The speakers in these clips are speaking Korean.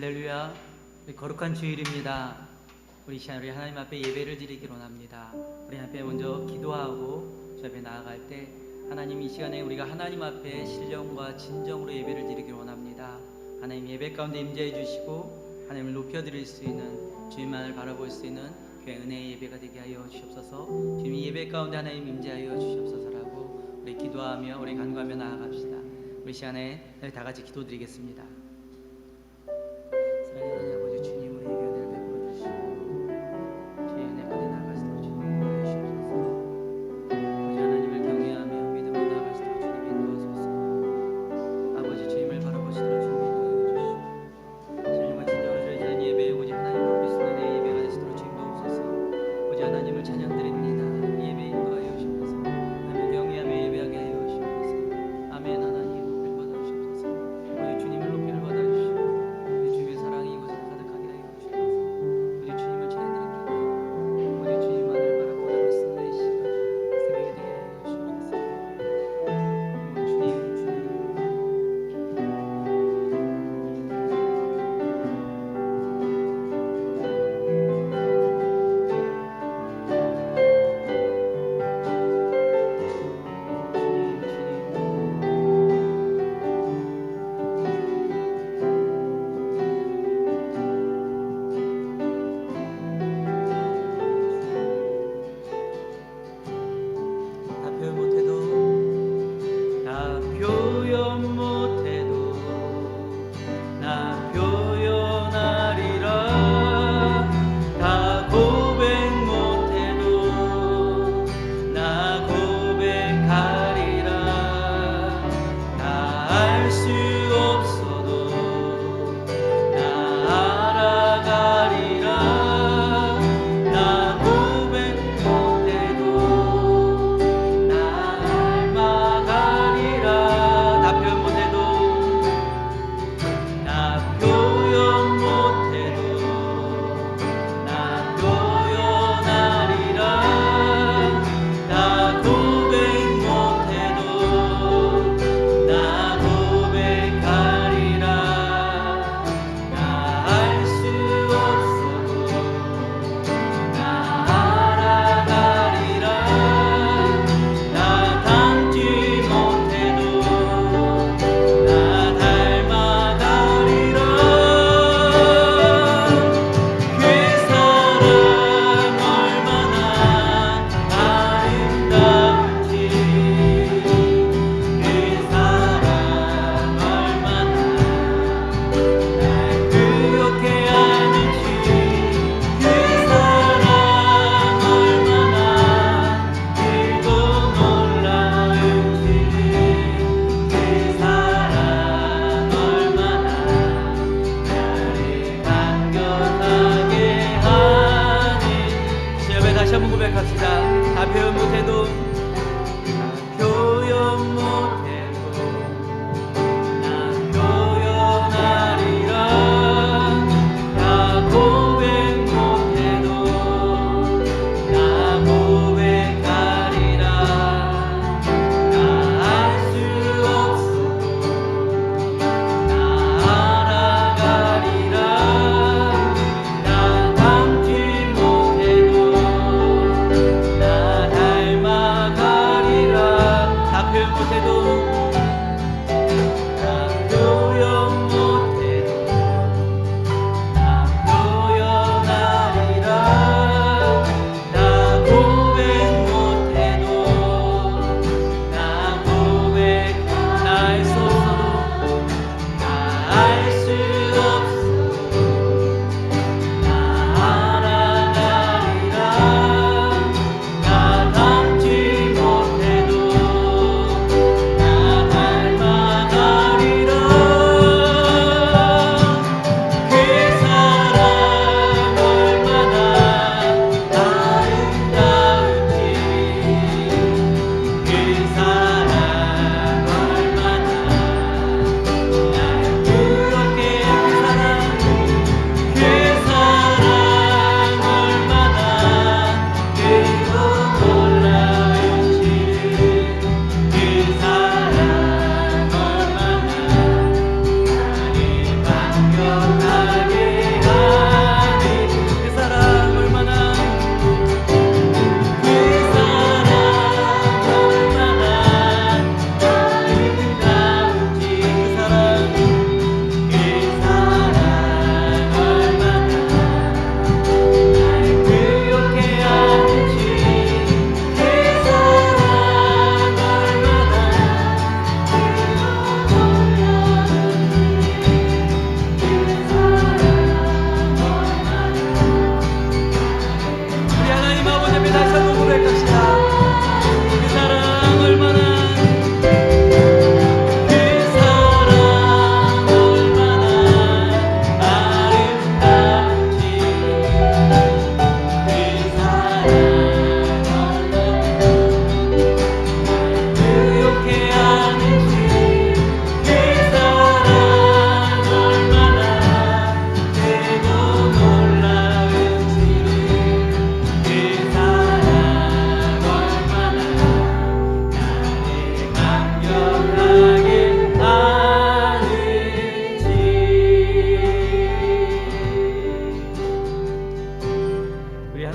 할렐루야. 우리 거룩한 주일입니다. 우리 시간 우리 하나님 앞에 예배를 드리기로 합니다. 우리 앞에 먼저 기도하고 주 앞에 나아갈 때 하나님 이 시간에 우리가 하나님 앞에 신령과 진정으로 예배를 드리기로 원합니다. 하나님 예배 가운데 임재해 주시고 하나님을 높여드릴 수 있는 주님만을 바라볼 수 있는 교회 은혜의 예배가 되게 하여 주시옵소서. 주님 예배 가운데 하나님 임재하여 주시옵소서라고 우리 기도하며 우리 간구하며 나아갑시다. 우리 시간에 다 같이 기도드리겠습니다. 사랑하는 아버지 주님, 우리에게 은혜를 베풀어 주시고 주의 은혜 가운데 나아갈 수 있도록 주님 인도해 주시옵소서. 아버지 하나님을 경외하며 믿음으로 나아갈 수 있도록 주님 인도하소서. 아버지 주님을 바라볼 수 있도록 주님 인도해 주시고 신령과 진정으로 드리는 예배 오직 하나님 높일 수 있는 내 예배가 될 수 있도록 주님 도우소서. 오직 하나님을 찬양드립니다. 예배 인도하여 주시옵소서. 하나님을 경외하며 예배하게 하여 주시옵소서. 아멘. 하나님 높임 받아 주시옵소서. 오직 주님을 높이는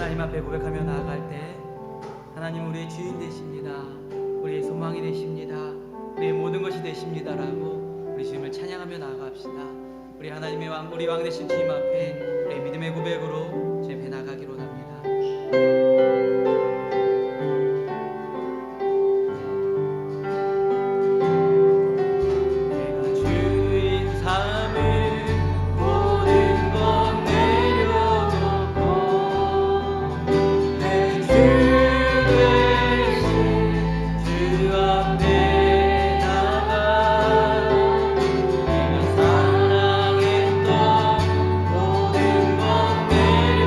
하나님 앞에 고백하며 나아갈 때 하나님 우리의 주인 되십니다. 우리의 소망이 되십니다. 우리의 모든 것이 되십니다라고 우리 주님을 찬양하며 나아갑시다. 우리 하나님의 왕, 우리 왕 되신 주님 앞에 우리 믿음의 고백으로 주님 앞에 나가기로 합니다. 내려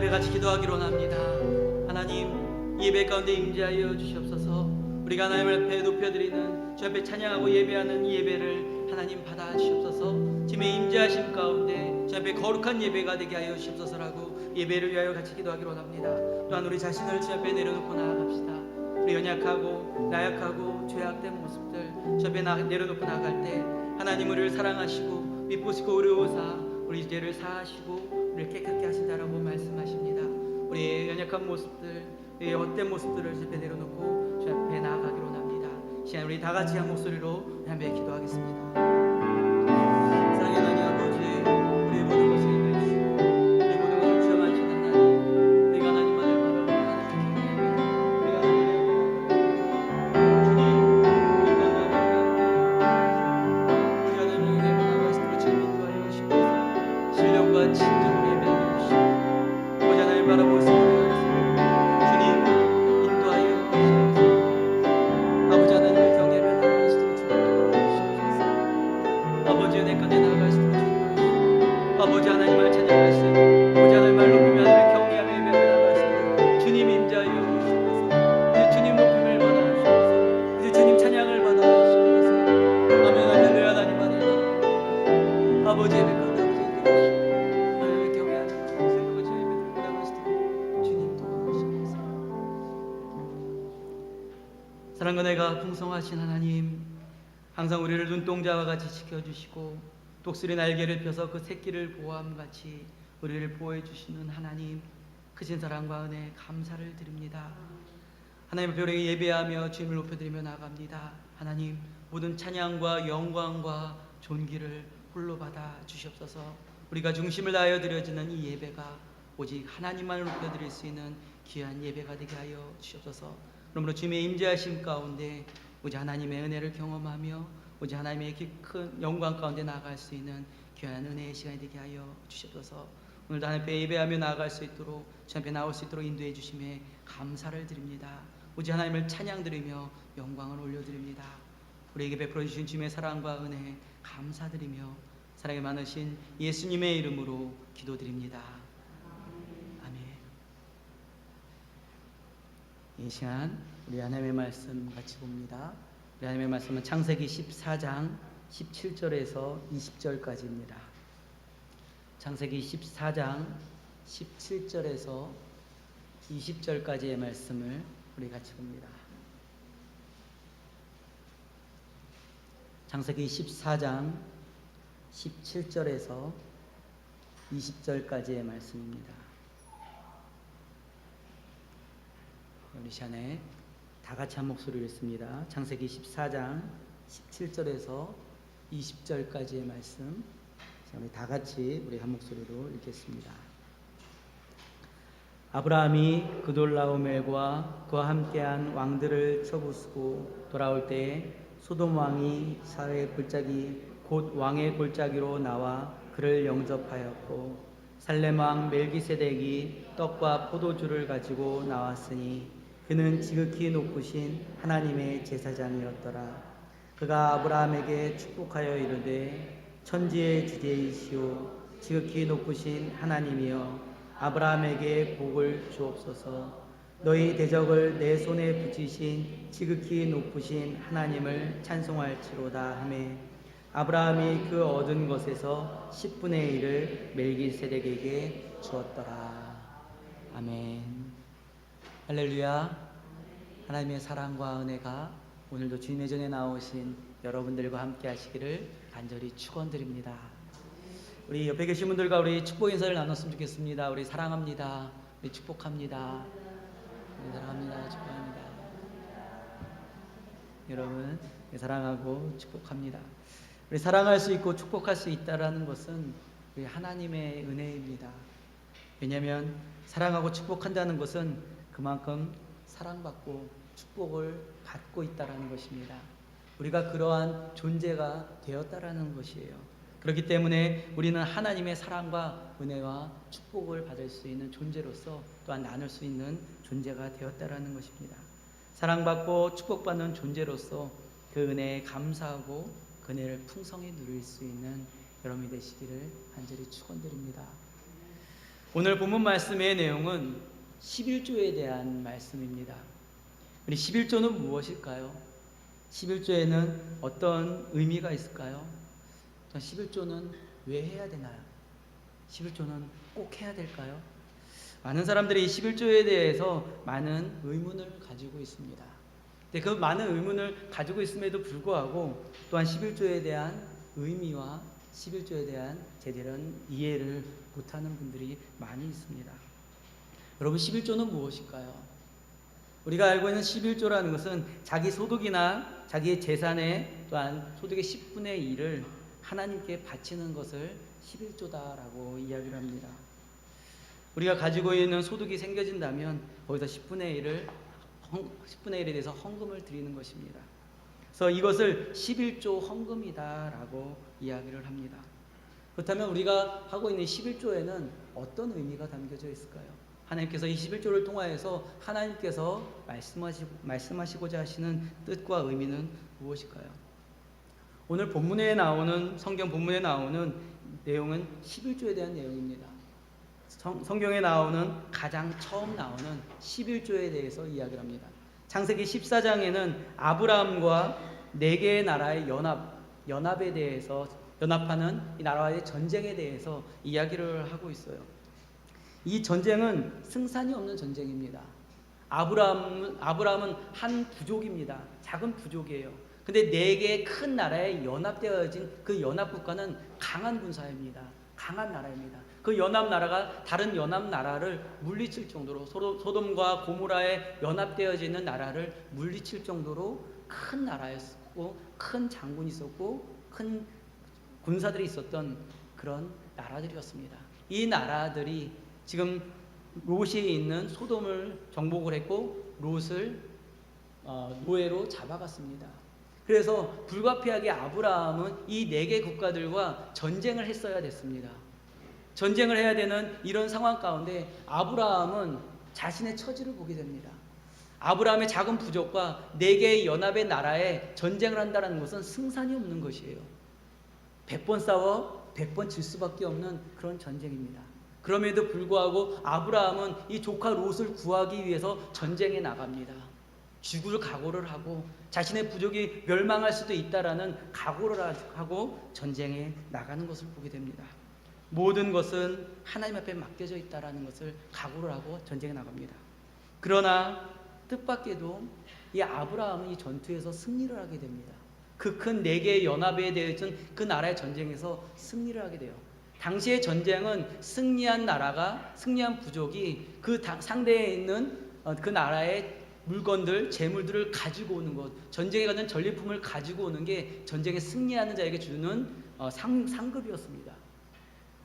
앞에 같이 기도하기로 합니다. 하나님, 이 예배 가운데 임재하여 주시옵소서. 우리가 하나님 앞에 높여드리는 주 앞에 찬양하고 예배하는 이 예배를 하나님 받아 주시옵소서. 지금의 임재하심 가운데 주 앞에 거룩한 예배가 되게 하여 주시옵소서라고 예배를 위하여 같이 기도하기로 합니다. 또한 우리 자신을 주 앞에 내려놓고 나아갑시다. 우리 연약하고 나약하고 죄악된 모습들 주 앞에 내려놓고 나아갈 때 하나님 우리를 사랑하시고 미쁘시고 의로우사 우리 죄를 사하시고 우리를 깨끗게 하신다라고 말씀하십니다. 우리의 연약한 모습들, 우리의 헛된 모습들을 주 앞에 내려놓고 주 앞에 나아가기로 합니다. 시간 우리 다 같이 한 목소리로 함께 기도하겠습니다. 사랑의 하나님 아버지, 우리의 모든 것을 인도해 주시고 우리의 모든 것을 주장하시는 하나님, 우리가 하나님만을 바라보고 우리가 하나님의 은혜를 나아갈 수 있도록 주님 인도하여 주시옵소서. 신령과 진정으로 예배하여 주시옵소서. 오직 하나님 바라보고 있습니다. 아버지 하나님을 찬양할 수 있고 아버지 하나님을 높이며 하나님을 경외하며 예배하며 나갈 수 있도록 주님 임재하여 주시옵소서. 이제 주님 높임을 받아 주시옵소서. 이제 주님 찬양을 받아 주시옵소서. 아멘. 할렐루야. 하나님 아버지 예배 가운데 아버지 인도하시고 하나님을 경외하며 새로운 주의 예배를 나갈 수 있도록 주님 도와주시옵소서. 사랑과 내가 풍성하신 하나님, 항상 우리를 눈동자와 같이 지켜주시고 독수리 날개를 펴서 그 새끼를 보호함같이 우리를 보호해 주시는 하나님, 크신 사랑과 은혜 감사를 드립니다. 하나님 앞에 우리에게 예배하며 주님을 높여드리며 나갑니다. 하나님, 모든 찬양과 영광과 존귀를 홀로 받아 주시옵소서. 우리가 중심을 다하여 드려지는 이 예배가 오직 하나님만을 높여드릴 수 있는 귀한 예배가 되게 하여 주시옵소서. 그러므로 주님의 임재하심 가운데 오직 하나님의 은혜를 경험하며 오직 하나님의 큰 영광 가운데 나아갈 수 있는 귀한 은혜의 시간이 되게 하여 주시옵소서. 오늘도 하나님 앞에 예배하며 나아갈 수 있도록 주 앞에 나올 수 있도록 인도해 주심에 감사를 드립니다. 오직 하나님을 찬양드리며 영광을 올려드립니다. 우리에게 베풀어 주신 주님의 사랑과 은혜 감사드리며 사랑이 많으신 예수님의 이름으로 기도드립니다. 아멘. 이 시간 우리 하나님의 말씀 같이 봅니다. 하나님의 말씀은 창세기 14장 17절에서 20절까지입니다. 창세기 14장 17절에서 20절까지의 말씀을 우리 같이 봅니다. 창세기 14장 17절에서 20절까지의 말씀입니다. 우리 시간에 다 같이 한 목소리로 읽습니다. 창세기 14장 17절에서 20절까지의 말씀, 우리 다 같이 우리 한 목소리로 읽겠습니다. 아브라함이 그돌라오멜과 그와 함께한 왕들을 쳐부수고 돌아올 때에 소돔 왕이 사회의 골짜기 곧 왕의 골짜기로 나와 그를 영접하였고 살렘 왕 멜기세덱이 떡과 포도주를 가지고 나왔으니 그는 지극히 높으신 하나님의 제사장이었더라. 그가 아브라함에게 축복하여 이르되 천지의 주제이시오 지극히 높으신 하나님이여 아브라함에게 복을 주옵소서. 너희 대적을 내 손에 붙이신 지극히 높으신 하나님을 찬송할지로다 하매 아브라함이 그 얻은 것에서 10분의 1을 멜기세덱에게 주었더라. 아멘. 할렐루야. 하나님의 사랑과 은혜가 오늘도 주님의 전에 나오신 여러분들과 함께 하시기를 간절히 축원드립니다. 우리 옆에 계신 분들과 우리 축복 인사를 나눴으면 좋겠습니다. 우리 사랑합니다. 우리 축복합니다. 우리 사랑합니다. 축복합니다. 여러분 사랑하고 축복합니다. 우리 사랑할 수 있고 축복할 수 있다라는 것은 우리 하나님의 은혜입니다. 왜냐하면 사랑하고 축복한다는 것은 그만큼 사랑받고 축복을 받고 있다라는 것입니다. 우리가 그러한 존재가 되었다라는 것이에요. 그렇기 때문에 우리는 하나님의 사랑과 은혜와 축복을 받을 수 있는 존재로서 또한 나눌 수 있는 존재가 되었다라는 것입니다. 사랑받고 축복받는 존재로서 그 은혜에 감사하고 그 은혜를 풍성히 누릴 수 있는 여러분이 되시기를 간절히 축원드립니다. 오늘 본문 말씀의 내용은 11조에 대한 말씀입니다. 우리 11조는 무엇일까요? 11조에는 어떤 의미가 있을까요? 11조는 왜 해야 되나요? 11조는 꼭 해야 될까요? 많은 사람들이 이 11조에 대해서 많은 의문을 가지고 있습니다. 그 많은 의문을 가지고 있음에도 불구하고 또한 11조에 대한 의미와 11조에 대한 제대로는 이해를 못하는 분들이 많이 있습니다. 여러분, 11조는 무엇일까요? 우리가 알고 있는 11조라는 것은 자기 소득이나 자기의 재산의 또한 소득의 10분의 1을 하나님께 바치는 것을 11조다라고 이야기를 합니다. 우리가 가지고 있는 소득이 생겨진다면 거기서 10분의 1에 대해서 헌금을 드리는 것입니다. 그래서 이것을 11조 헌금이다라고 이야기를 합니다. 그렇다면 우리가 하고 있는 11조에는 어떤 의미가 담겨져 있을까요? 하나님께서 이 11조를 통하여서 하나님께서 말씀하시고자 하시는 뜻과 의미는 무엇일까요? 오늘 본문에 나오는 성경 본문에 나오는 내용은 11조에 대한 내용입니다. 성경에 나오는 가장 처음 나오는 11조에 대해서 이야기를 합니다. 창세기 14장에는 아브라함과 4개의 나라의 연합에 대해서 연합하는 이 나라와의 전쟁에 대해서 이야기를 하고 있어요. 이 전쟁은 승산이 없는 전쟁입니다. 아브라함은 한 부족입니다. 작은 부족이에요. 근데 4개의 큰 나라에 연합되어진 그 연합국가는 강한 군사입니다. 강한 나라입니다. 그 연합 나라가 다른 연합 나라를 물리칠 정도로 소돔과 고모라에 연합되어지는 나라를 물리칠 정도로 큰 나라였고 큰 장군이 있었고 큰 군사들이 있었던 그런 나라들이었습니다. 이 나라들이 지금 롯이 있는 소돔을 정복을 했고 롯을 노예로 잡아갔습니다. 그래서 불가피하게 아브라함은 이 4개 국가들과 전쟁을 했어야 됐습니다. 전쟁을 해야 되는 이런 상황 가운데 아브라함은 자신의 처지를 보게 됩니다. 아브라함의 작은 부족과 4개의 연합의 나라에 전쟁을 한다는 것은 승산이 없는 것이에요. 100번 싸워 100번 질 수밖에 없는 그런 전쟁입니다. 그럼에도 불구하고 아브라함은 이 조카 롯을 구하기 위해서 전쟁에 나갑니다. 죽을 각오를 하고 자신의 부족이 멸망할 수도 있다라는 각오를 하고 전쟁에 나가는 것을 보게 됩니다. 모든 것은 하나님 앞에 맡겨져 있다라는 것을 각오를 하고 전쟁에 나갑니다. 그러나 뜻밖에도 이 아브라함은 이 전투에서 승리를 하게 됩니다. 그 큰 4개의 연합에 대해서는 그 나라의 전쟁에서 승리를 하게 돼요. 당시의 전쟁은 승리한 부족이 그 상대에 있는 그 나라의 물건들, 재물들을 가지고 오는 것, 전쟁에 가는 전리품을 가지고 오는 게 전쟁에 승리하는 자에게 주는 상급이었습니다.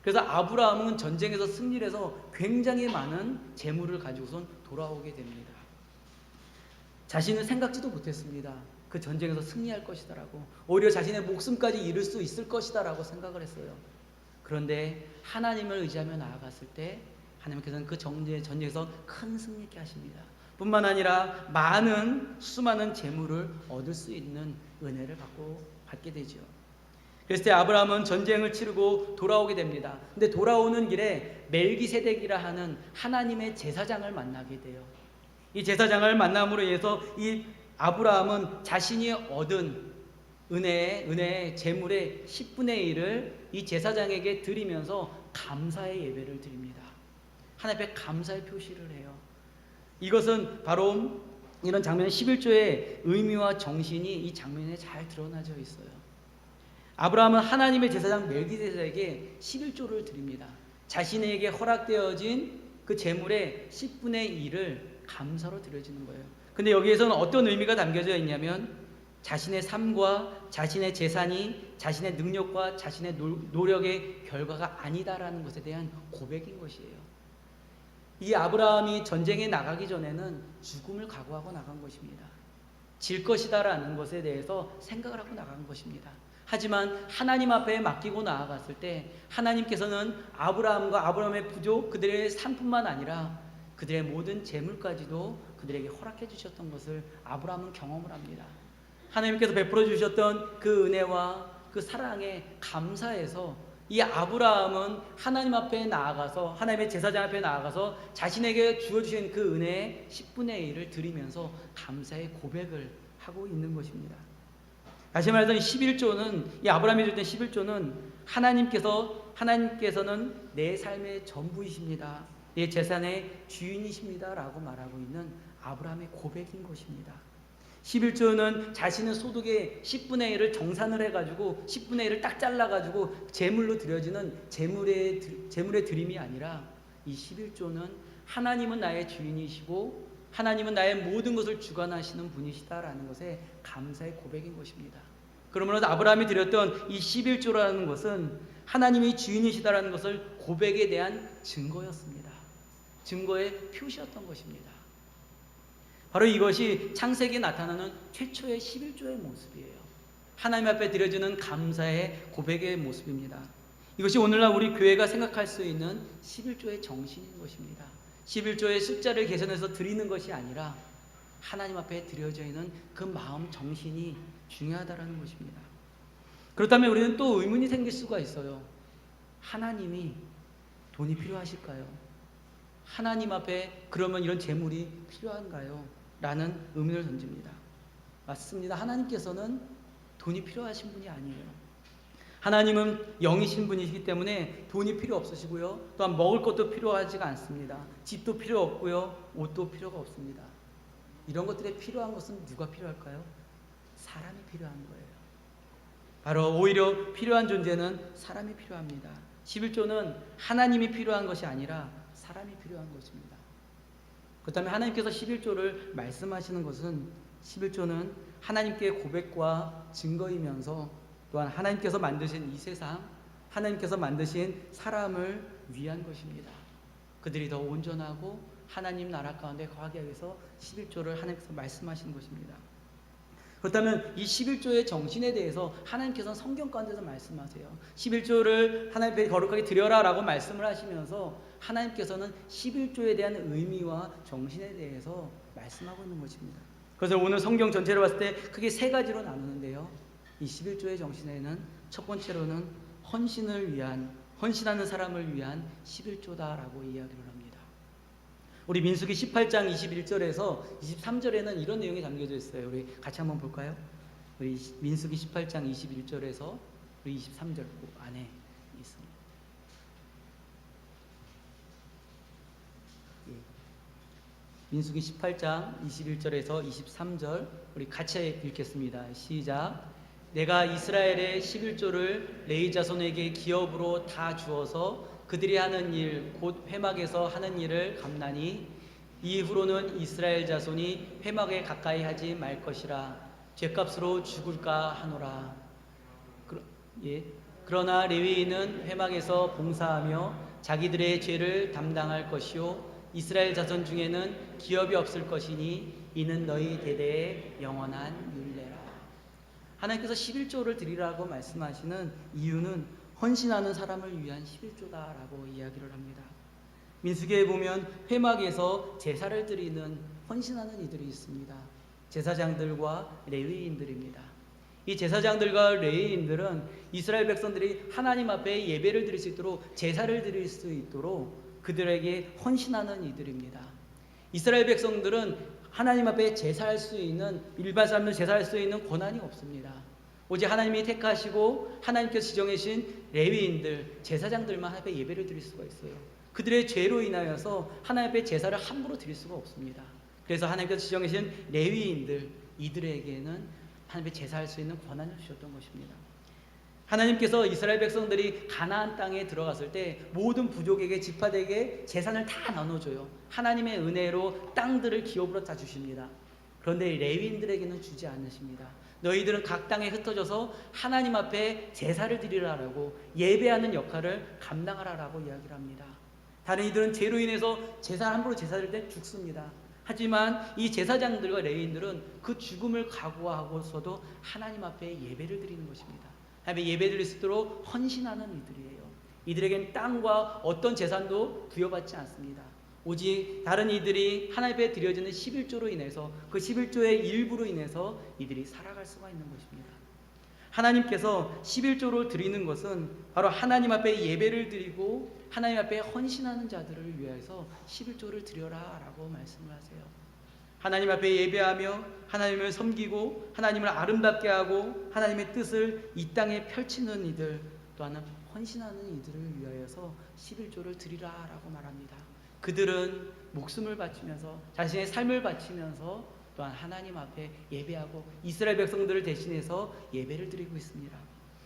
그래서 아브라함은 전쟁에서 승리를 해서 굉장히 많은 재물을 가지고선 돌아오게 됩니다. 자신은 생각지도 못했습니다. 그 전쟁에서 승리할 것이다라고, 오히려 자신의 목숨까지 잃을 수 있을 것이다라고 생각을 했어요. 그런데 하나님을 의지하며 나아갔을 때 하나님께서는 그 전쟁에서 큰 승리 있게 하십니다. 뿐만 아니라 수많은 재물을 얻을 수 있는 은혜를 받게 되죠. 그래서 때 아브라함은 전쟁을 치르고 돌아오게 됩니다. 근데 돌아오는 길에 멜기세덱이라 하는 하나님의 제사장을 만나게 돼요. 이 제사장을 만남으로 인해서 이 아브라함은 자신이 얻은 은혜의 재물의 10분의 1을 이 제사장에게 드리면서 감사의 예배를 드립니다. 하나님 앞에 감사의 표시를 해요. 이것은 바로 이런 장면 11조의 의미와 정신이 이 장면에 잘 드러나져 있어요. 아브라함은 하나님의 제사장 멜기세덱에게 11조를 드립니다. 자신에게 허락되어진 그 재물의 10분의 1을 감사로 드려지는 거예요. 근데 여기에서는 어떤 의미가 담겨져 있냐면 자신의 삶과 자신의 재산이 자신의 능력과 자신의 노력의 결과가 아니다라는 것에 대한 고백인 것이에요. 이 아브라함이 전쟁에 나가기 전에는 죽음을 각오하고 나간 것입니다. 질 것이다라는 것에 대해서 생각을 하고 나간 것입니다. 하지만 하나님 앞에 맡기고 나아갔을 때 하나님께서는 아브라함의 부족, 그들의 삶뿐만 아니라 그들의 모든 재물까지도 그들에게 허락해 주셨던 것을 아브라함은 경험을 합니다. 하나님께서 베풀어 주셨던 그 은혜와 그 사랑에 감사해서 이 아브라함은 하나님 앞에 나아가서 하나님의 제사장 앞에 나아가서 자신에게 주어주신 그 은혜의 10분의 1을 드리면서 감사의 고백을 하고 있는 것입니다. 다시 말해서 이 11조는 이 아브라함이 줬던 11조는 하나님께서는 내 삶의 전부이십니다. 내 재산의 주인이십니다라고 말하고 있는 아브라함의 고백인 것입니다. 11조는 자신의 소득의 10분의 1을 정산을 해가지고 10분의 1을 딱 잘라가지고 제물로 드려지는 제물의 드림이 아니라 이 11조는 하나님은 나의 주인이시고 하나님은 나의 모든 것을 주관하시는 분이시다라는 것에 감사의 고백인 것입니다. 그러므로 아브라함이 드렸던 이 11조라는 것은 하나님이 주인이시다라는 것을 고백에 대한 증거였습니다. 증거의 표시였던 것입니다. 바로 이것이 창세기에 나타나는 최초의 11조의 모습이에요. 하나님 앞에 드려지는 감사의 고백의 모습입니다. 이것이 오늘날 우리 교회가 생각할 수 있는 11조의 정신인 것입니다. 11조의 숫자를 계산해서 드리는 것이 아니라 하나님 앞에 드려져 있는 그 마음 정신이 중요하다는 것입니다. 그렇다면 우리는 또 의문이 생길 수가 있어요. 하나님이 돈이 필요하실까요? 하나님 앞에 그러면 이런 재물이 필요한가요? 라는 의문을 던집니다. 맞습니다. 하나님께서는 돈이 필요하신 분이 아니에요. 하나님은 영이신 분이시기 때문에 돈이 필요 없으시고요. 또한 먹을 것도 필요하지가 않습니다. 집도 필요 없고요. 옷도 필요가 없습니다. 이런 것들에 필요한 것은 누가 필요할까요? 사람이 필요한 거예요. 바로 오히려 필요한 존재는 사람이 필요합니다. 11조는 하나님이 필요한 것이 아니라 사람이 필요한 것입니다. 그렇다면 하나님께서 11조를 말씀하시는 것은 11조는 하나님께 고백과 증거이면서 또한 하나님께서 만드신 이 세상, 하나님께서 만드신 사람을 위한 것입니다. 그들이 더 온전하고 하나님 나라 가운데 거하기 위해서 11조를 하나님께서 말씀하시는 것입니다. 그렇다면 이 11조의 정신에 대해서 하나님께서는 성경 가운데서 말씀하세요. 11조를 하나님 앞에 거룩하게 드려라 라고 말씀을 하시면서 하나님께서는 11조에 대한 의미와 정신에 대해서 말씀하고 있는 것입니다. 그래서 오늘 성경 전체를 봤을 때 크게 세 가지로 나누는데요. 이 11조의 정신에는 첫 번째로는 헌신하는 사람을 위한 11조다라고 이야기를 합니다. 우리 민수기 18장 21절에서 23절에는 이런 내용이 담겨져 있어요. 우리 같이 한번 볼까요? 우리 민수기 18장 21절에서 우리 23절 안에 있습니다. 민수기 18장 21절에서 23절 우리 같이 읽겠습니다. 시작. 내가 이스라엘의 11조를 레위 자손에게 기업으로 다 주어서 그들이 하는 일 곧 회막에서 하는 일을 갚나니 이후로는 이스라엘 자손이 회막에 가까이 하지 말 것이라 죗값으로 죽을까 하노라. 그러나 레위인은 회막에서 봉사하며 자기들의 죄를 담당할 것이요 이스라엘 자손 중에는 기업이 없을 것이니 이는 너희 대대의 영원한 율례라. 하나님께서 11조를 드리라고 말씀하시는 이유는 헌신하는 사람을 위한 11조다라고 이야기를 합니다. 민수기에 보면 회막에서 제사를 드리는 헌신하는 이들이 있습니다. 제사장들과 레위인들입니다. 이 제사장들과 레위인들은 이스라엘 백성들이 하나님 앞에 예배를 드릴 수 있도록 제사를 드릴 수 있도록 그들에게 헌신하는 이들입니다. 이스라엘 백성들은 하나님 앞에 제사할 수 있는 일반 사람들 제사할 수 있는 권한이 없습니다. 오직 하나님이 택하시고 하나님께서 지정하신 레위인들, 제사장들만 하나님 앞에 예배를 드릴 수가 있어요. 그들의 죄로 인하여서 하나님 앞에 제사를 함부로 드릴 수가 없습니다. 그래서 하나님께서 지정하신 레위인들, 이들에게는 하나님 앞에 제사할 수 있는 권한을 주셨던 것입니다. 하나님께서 이스라엘 백성들이 가나안 땅에 들어갔을 때 모든 부족에게 지파들에게 재산을 다 나눠줘요. 하나님의 은혜로 땅들을 기업으로 다 주십니다. 그런데 레위인들에게는 주지 않으십니다. 너희들은 각 땅에 흩어져서 하나님 앞에 제사를 드리라라고 예배하는 역할을 감당하라라고 이야기를 합니다. 다른 이들은 죄로 인해서 함부로 제사 드릴 때 죽습니다. 하지만 이 제사장들과 레위인들은 그 죽음을 각오하고서도 하나님 앞에 예배를 드리는 것입니다. 하나님 예배 드릴 수 있도록 헌신하는 이들이에요. 이들에겐 땅과 어떤 재산도 부여받지 않습니다. 오직 다른 이들이 하나님 앞에 드려지는 11조로 인해서 그 11조의 일부로 인해서 이들이 살아갈 수가 있는 것입니다. 하나님께서 11조를 드리는 것은 바로 하나님 앞에 예배를 드리고 하나님 앞에 헌신하는 자들을 위해서 11조를 드려라 라고 말씀을 하세요. 하나님 앞에 예배하며 하나님을 섬기고 하나님을 아름답게 하고 하나님의 뜻을 이 땅에 펼치는 이들, 또한 헌신하는 이들을 위하여서 11조를 드리라 라고 말합니다. 그들은 목숨을 바치면서 자신의 삶을 바치면서 또한 하나님 앞에 예배하고 이스라엘 백성들을 대신해서 예배를 드리고 있습니다.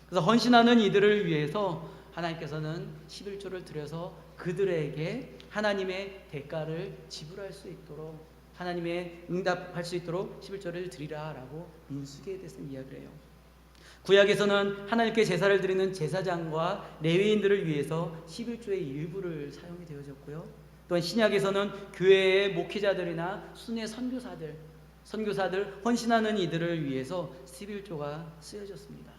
그래서 헌신하는 이들을 위해서 하나님께서는 11조를 드려서 그들에게 하나님의 대가를 지불할 수 있도록, 하나님의 응답할 수 있도록 11조를 드리라 라고 민수기에 대해서 이야기를 해요. 구약에서는 하나님께 제사를 드리는 제사장과 레위인들을 위해서 11조의 일부를 사용이 되어졌고요. 또한 신약에서는 교회의 목회자들이나 순회 선교사들 헌신하는 이들을 위해서 11조가 쓰여졌습니다.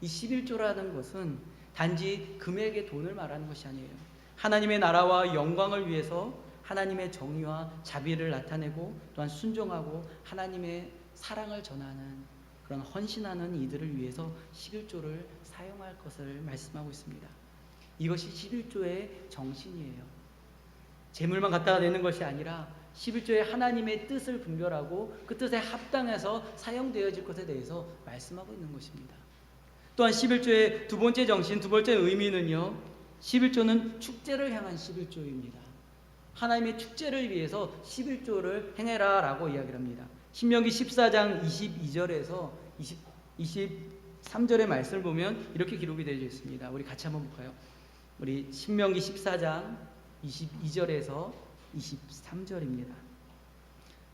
이 11조라는 것은 단지 금액의 돈을 말하는 것이 아니에요. 하나님의 나라와 영광을 위해서 하나님의 정의와 자비를 나타내고 또한 순종하고 하나님의 사랑을 전하는 그런 헌신하는 이들을 위해서 11조를 사용할 것을 말씀하고 있습니다. 이것이 11조의 정신이에요. 재물만 갖다가 내는 것이 아니라 11조의 하나님의 뜻을 분별하고 그 뜻에 합당해서 사용되어질 것에 대해서 말씀하고 있는 것입니다. 또한 11조의 두 번째 정신, 두 번째 의미는요, 11조는 축제를 향한 11조입니다. 하나님의 축제를 위해서 11조를 행해라 라고 이야기를 합니다. 신명기 14장 22절에서 23절의 말씀을 보면 이렇게 기록이 되어 있습니다. 우리 같이 한번 볼까요? 우리 신명기 14장 22절에서 23절입니다.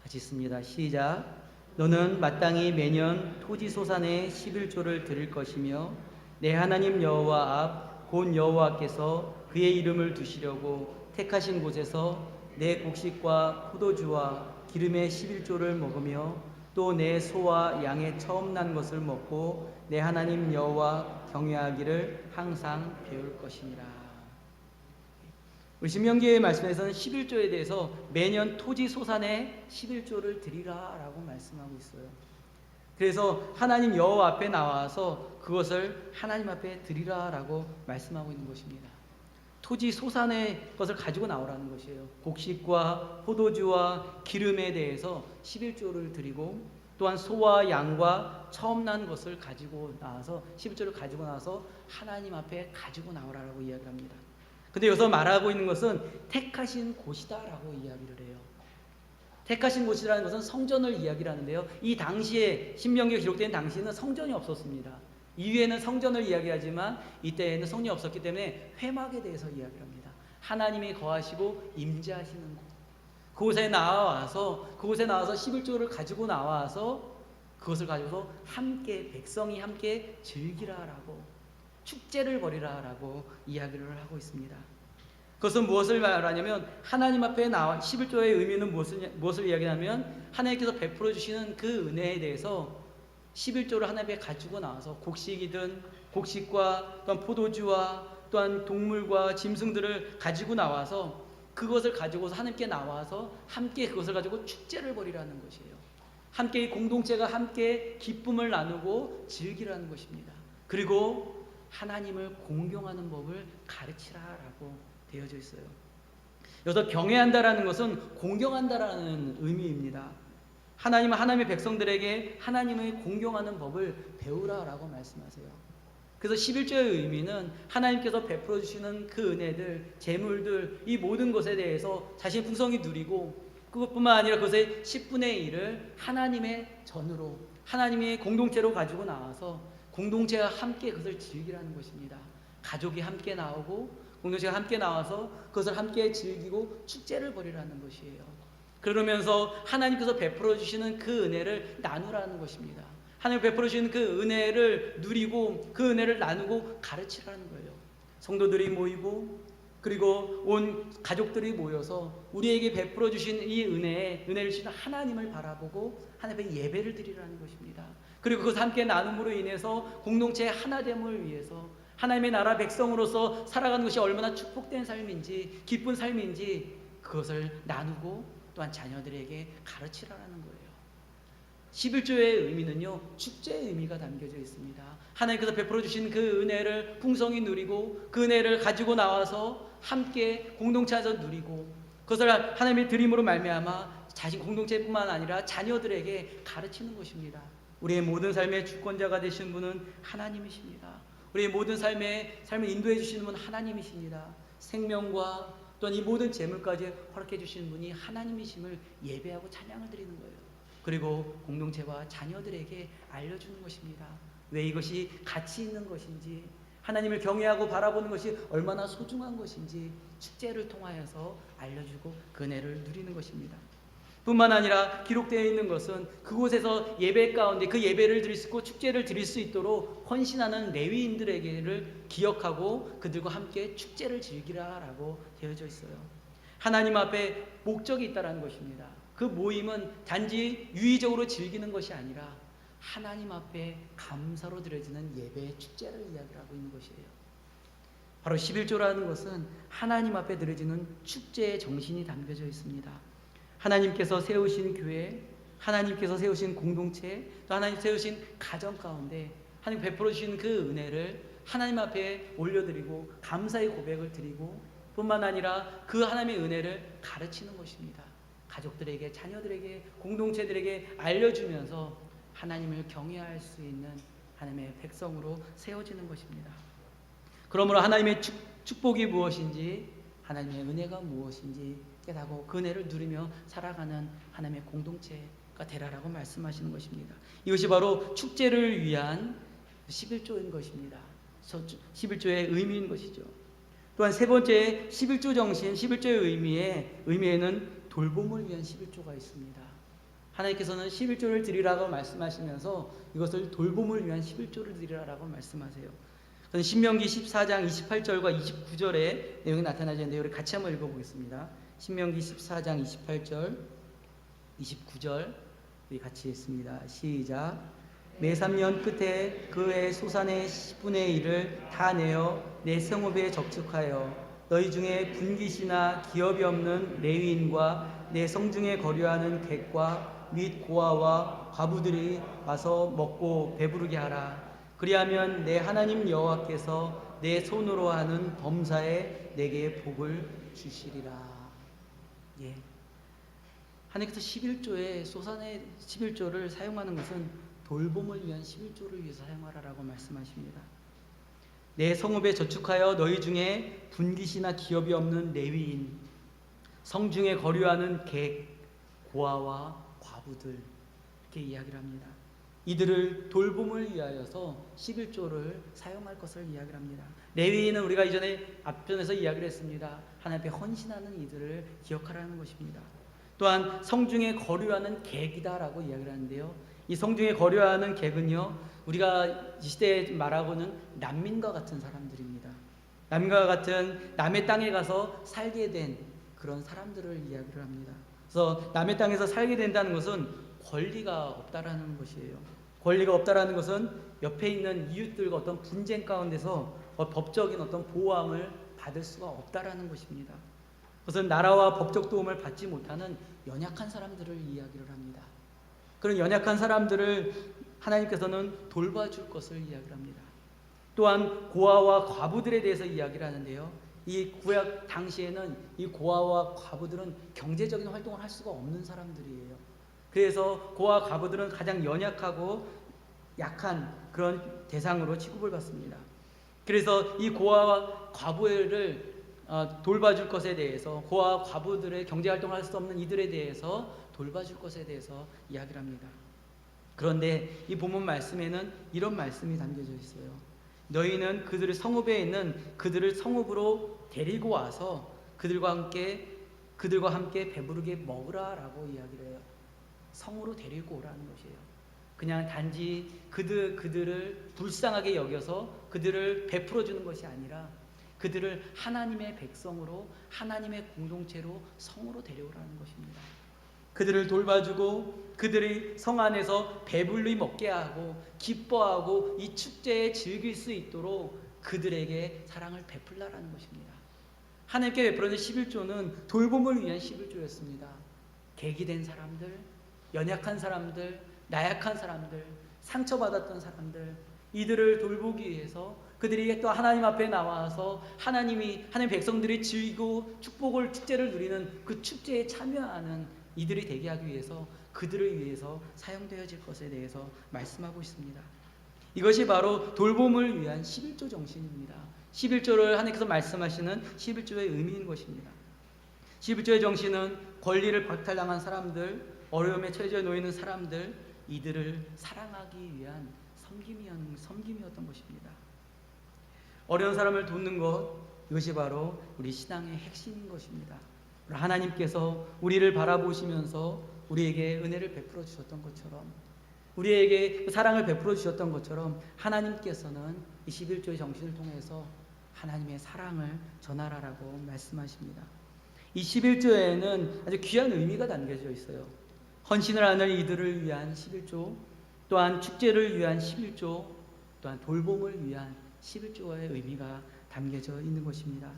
같이 읽습니다. 시작. 너는 마땅히 매년 토지 소산의 11조를 드릴 것이며 내 하나님 여호와 앞 곧 여호와께서 그의 이름을 두시려고 택하신 곳에서 내 곡식과 포도주와 기름의 11조를 먹으며 또 내 소와 양의 처음 난 것을 먹고 내 하나님 여호와 경외하기를 항상 배울 것이니라. 우리 신명기의 말씀에서는 11조에 대해서 매년 토지 소산의 11조를 드리라 라고 말씀하고 있어요. 그래서 하나님 여호와 앞에 나와서 그것을 하나님 앞에 드리라 라고 말씀하고 있는 것입니다. 토지 소산의 것을 가지고 나오라는 것이에요. 곡식과 포도주와 기름에 대해서 11조를 드리고 또한 소와 양과 처음 난 것을 가지고 나와서 11조를 가지고 나와서 하나님 앞에 가지고 나오라고 이야기를 합니다. 근데 여기서 말하고 있는 것은 택하신 곳이다라고 이야기를 해요. 택하신 곳이라는 것은 성전을 이야기를 하는데요. 이 당시에 신명기가 기록된 당시에는 성전이 없었습니다. 이후에는 성전을 이야기하지만 이때에는 성전이 없었기 때문에 회막에 대해서 이야기를 합니다. 하나님이 거하시고 임재하시는 곳. 그곳에 나와서 11조를 가지고 나와서 그것을 가지고서 함께 백성이 함께 즐기라라고 축제를 벌이라라고 이야기를 하고 있습니다. 그것은 무엇을 말하냐면 하나님 앞에 나와 11조의 의미는 무엇을 이야기하냐면 하나님께서 베풀어 주시는 그 은혜에 대해서 11조를 하나님 앞에 가지고 나와서 곡식과 또한 포도주와 또한 동물과 짐승들을 가지고 나와서 그것을 가지고서 하나님께 나와서 함께 그것을 가지고 축제를 벌이라는 것이에요. 함께 이 공동체가 함께 기쁨을 나누고 즐기라는 것입니다. 그리고 하나님을 공경하는 법을 가르치라라고 되어져 있어요. 여기서 경외한다라는 것은 공경한다라는 의미입니다. 하나님은 하나님의 백성들에게 하나님을 공경하는 법을 배우라라고 말씀하세요. 그래서 11조의 의미는 하나님께서 베풀어 주시는 그 은혜들, 재물들, 이 모든 것에 대해서 자신의 풍성히 누리고 그것뿐만 아니라 그것의 10분의 1을 하나님의 전으로 하나님의 공동체로 가지고 나와서 공동체와 함께 그것을 즐기라는 것입니다. 가족이 함께 나오고 공동체가 함께 나와서 그것을 함께 즐기고 축제를 벌이라는 것이에요. 그러면서 하나님께서 베풀어 주시는 그 은혜를 나누라는 것입니다. 하나님 베풀어 주시는 그 은혜를 누리고 그 은혜를 나누고 가르치라는 거예요. 성도들이 모이고 그리고 온 가족들이 모여서 우리에게 베풀어 주신 이 은혜를 주신 하나님을 바라보고 하나님의 예배를 드리라는 것입니다. 그리고 그것을 함께 나눔으로 인해서 공동체의 하나됨을 위해서 하나님의 나라 백성으로서 살아가는 것이 얼마나 축복된 삶인지 기쁜 삶인지 그것을 나누고 또한 자녀들에게 가르치라는 거예요. 11조의 의미는요, 축제의 의미가 담겨져 있습니다. 하나님께서 베풀어 주신 그 은혜를 풍성히 누리고 그 은혜를 가지고 나와서 함께 공동체에서 누리고 그것을 하나님의 드림으로 말미암아 자신 공동체뿐만 아니라 자녀들에게 가르치는 것입니다. 우리의 모든 삶의 주권자가 되신 분은 하나님이십니다. 우리의 모든 삶을 인도해 주시는 분은 하나님이십니다. 생명과 또한 이 모든 재물까지 허락해 주시는 분이 하나님이심을 예배하고 찬양을 드리는 거예요. 그리고 공동체와 자녀들에게 알려주는 것입니다. 왜 이것이 가치 있는 것인지, 하나님을 경외하고 바라보는 것이 얼마나 소중한 것인지 축제를 통하여서 알려주고 그 은혜를 누리는 것입니다. 뿐만 아니라 기록되어 있는 것은 그곳에서 예배 가운데 그 예배를 드릴 수 있고 축제를 드릴 수 있도록 헌신하는 레위인들에게를 기억하고 그들과 함께 축제를 즐기라라고 되어져 있어요. 하나님 앞에 목적이 있다는 것입니다. 그 모임은 단지 유의적으로 즐기는 것이 아니라 하나님 앞에 감사로 드려지는 예배의 축제를 이야기하고 있는 것이에요. 바로 11조라는 것은 하나님 앞에 드려지는 축제의 정신이 담겨져 있습니다. 하나님께서 세우신 교회, 하나님께서 세우신 공동체, 또 하나님 세우신 가정 가운데 하나님 베풀어 주신 그 은혜를 하나님 앞에 올려드리고 감사의 고백을 드리고 뿐만 아니라 그 하나님의 은혜를 가르치는 것입니다. 가족들에게, 자녀들에게, 공동체들에게 알려주면서 하나님을 경외할 수 있는 하나님의 백성으로 세워지는 것입니다. 그러므로 하나님의 축복이 무엇인지, 하나님의 은혜가 무엇인지 깨닫고 그 은혜를 누리며 살아가는 하나님의 공동체가 되라라고 말씀하시는 것입니다. 이것이 바로 축제를 위한 11조인 것입니다. 11조의 의미인 것이죠. 또한 세 번째 11조 정신, 11조의 의미에는 돌봄을 위한 11조가 있습니다. 하나님께서는 11조를 드리라고 말씀하시면서 이것을 돌봄을 위한 11조를 드리라고 말씀하세요. 신명기 14장 28절과 29절의 내용이 나타나지 않는데 우리 같이 한번 읽어보겠습니다. 신명기 14장 28절 29절 우리 같이 읽습니다. 시작. 매 3년 끝에 그 해 소산의 10분의 1을 다 내어 내 성읍에 적축하여 너희 중에 분깃이나 기업이 없는 레위인과 내 성중에 거류하는 객과 및 고아와 과부들이 와서 먹고 배부르게 하라. 그리하면 내 하나님 여호와께서 내 손으로 하는 범사에 내게 복을 주시리라. 예. 하나님께서 11조에 소산의 11조를 사용하는 것은 돌봄을 위한 11조를 위해서 사용하라라고 말씀하십니다. 내 성읍에 저축하여 너희 중에 분깃이나 기업이 없는 레위인, 성중에 거류하는 객, 고아와 과부들 이렇게 이야기를 합니다. 이들을 돌봄을 위하여서 11조를 사용할 것을 이야기를 합니다. 레위인은 우리가 이전에 앞전에서 이야기를 했습니다. 하나님 앞에 헌신하는 이들을 기억하라는 것입니다. 또한 성중에 거류하는 객이다라고 이야기를 하는데요. 이 성중에 거류하는 객은요, 우리가 이 시대에 말하고는 난민과 같은 사람들입니다. 남과 같은 남의 땅에 가서 살게 된 그런 사람들을 이야기를 합니다. 그래서 남의 땅에서 살게 된다는 것은 권리가 없다라는 것이에요. 권리가 없다라는 것은 옆에 있는 이웃들과 어떤 분쟁 가운데서 법적인 어떤 보호함을 받을 수가 없다라는 것입니다. 그것은 나라와 법적 도움을 받지 못하는 연약한 사람들을 이야기를 합니다. 그런 연약한 사람들을 하나님께서는 돌봐줄 것을 이야기를 합니다. 또한 고아와 과부들에 대해서 이야기를 하는데요. 이 구약 당시에는 이 고아와 과부들은 경제적인 활동을 할 수가 없는 사람들이에요. 그래서 고아 과부들은 가장 연약하고 약한 그런 대상으로 취급을 받습니다. 그래서 이 고아와 과부를 돌봐줄 것에 대해서, 고아 과부들의 경제활동을 할 수 없는 이들에 대해서 돌봐줄 것에 대해서 이야기를 합니다. 그런데 이 본문 말씀에는 이런 말씀이 담겨져 있어요. 너희는 그들의 성읍에 있는 그들을 성읍으로 데리고 와서 그들과 함께 배부르게 먹으라라고 이야기를 해요. 성으로 데리고 오라는 것이에요. 그냥 단지 그들을 불쌍하게 여겨서 그들을 베풀어 주는 것이 아니라 그들을 하나님의 백성으로, 하나님의 공동체로 성으로 데려오라는 것입니다. 그들을 돌봐주고 그들이 성 안에서 배불리 먹게 하고 기뻐하고 이 축제에 즐길 수 있도록 그들에게 사랑을 베풀라라는 것입니다. 하나님께 베풀어진 11조는 돌봄을 위한 11조였습니다. 객이 된 사람들, 연약한 사람들, 나약한 사람들, 상처받았던 사람들, 이들을 돌보기 위해서 그들이 또 하나님 앞에 나와서 하나님 백성들이 즐기고 축복을 축제를 누리는 그 축제에 참여하는 이들이 되게 하기 위해서 그들을 위해서 사용되어질 것에 대해서 말씀하고 있습니다. 이것이 바로 돌봄을 위한 11조 정신입니다. 11조를 하나님께서 말씀하시는 11조의 의미인 것입니다. 11조의 정신은 권리를 박탈당한 사람들, 어려움에 처해 놓이는 사람들, 이들을 사랑하기 위한 섬김이었던 것입니다. 어려운 사람을 돕는 것, 이것이 바로 우리 신앙의 핵심인 것입니다. 하나님께서 우리를 바라보시면서 우리에게 은혜를 베풀어 주셨던 것처럼, 우리에게 사랑을 베풀어 주셨던 것처럼 하나님께서는 이 11조의 정신을 통해서 하나님의 사랑을 전하라라고 말씀하십니다. 이 11조에는 아주 귀한 의미가 담겨져 있어요. 헌신을 하는 이들을 위한 11조, 또한 축제를 위한 11조, 또한 돌봄을 위한 11조의 의미가 담겨져 있는 것입니다.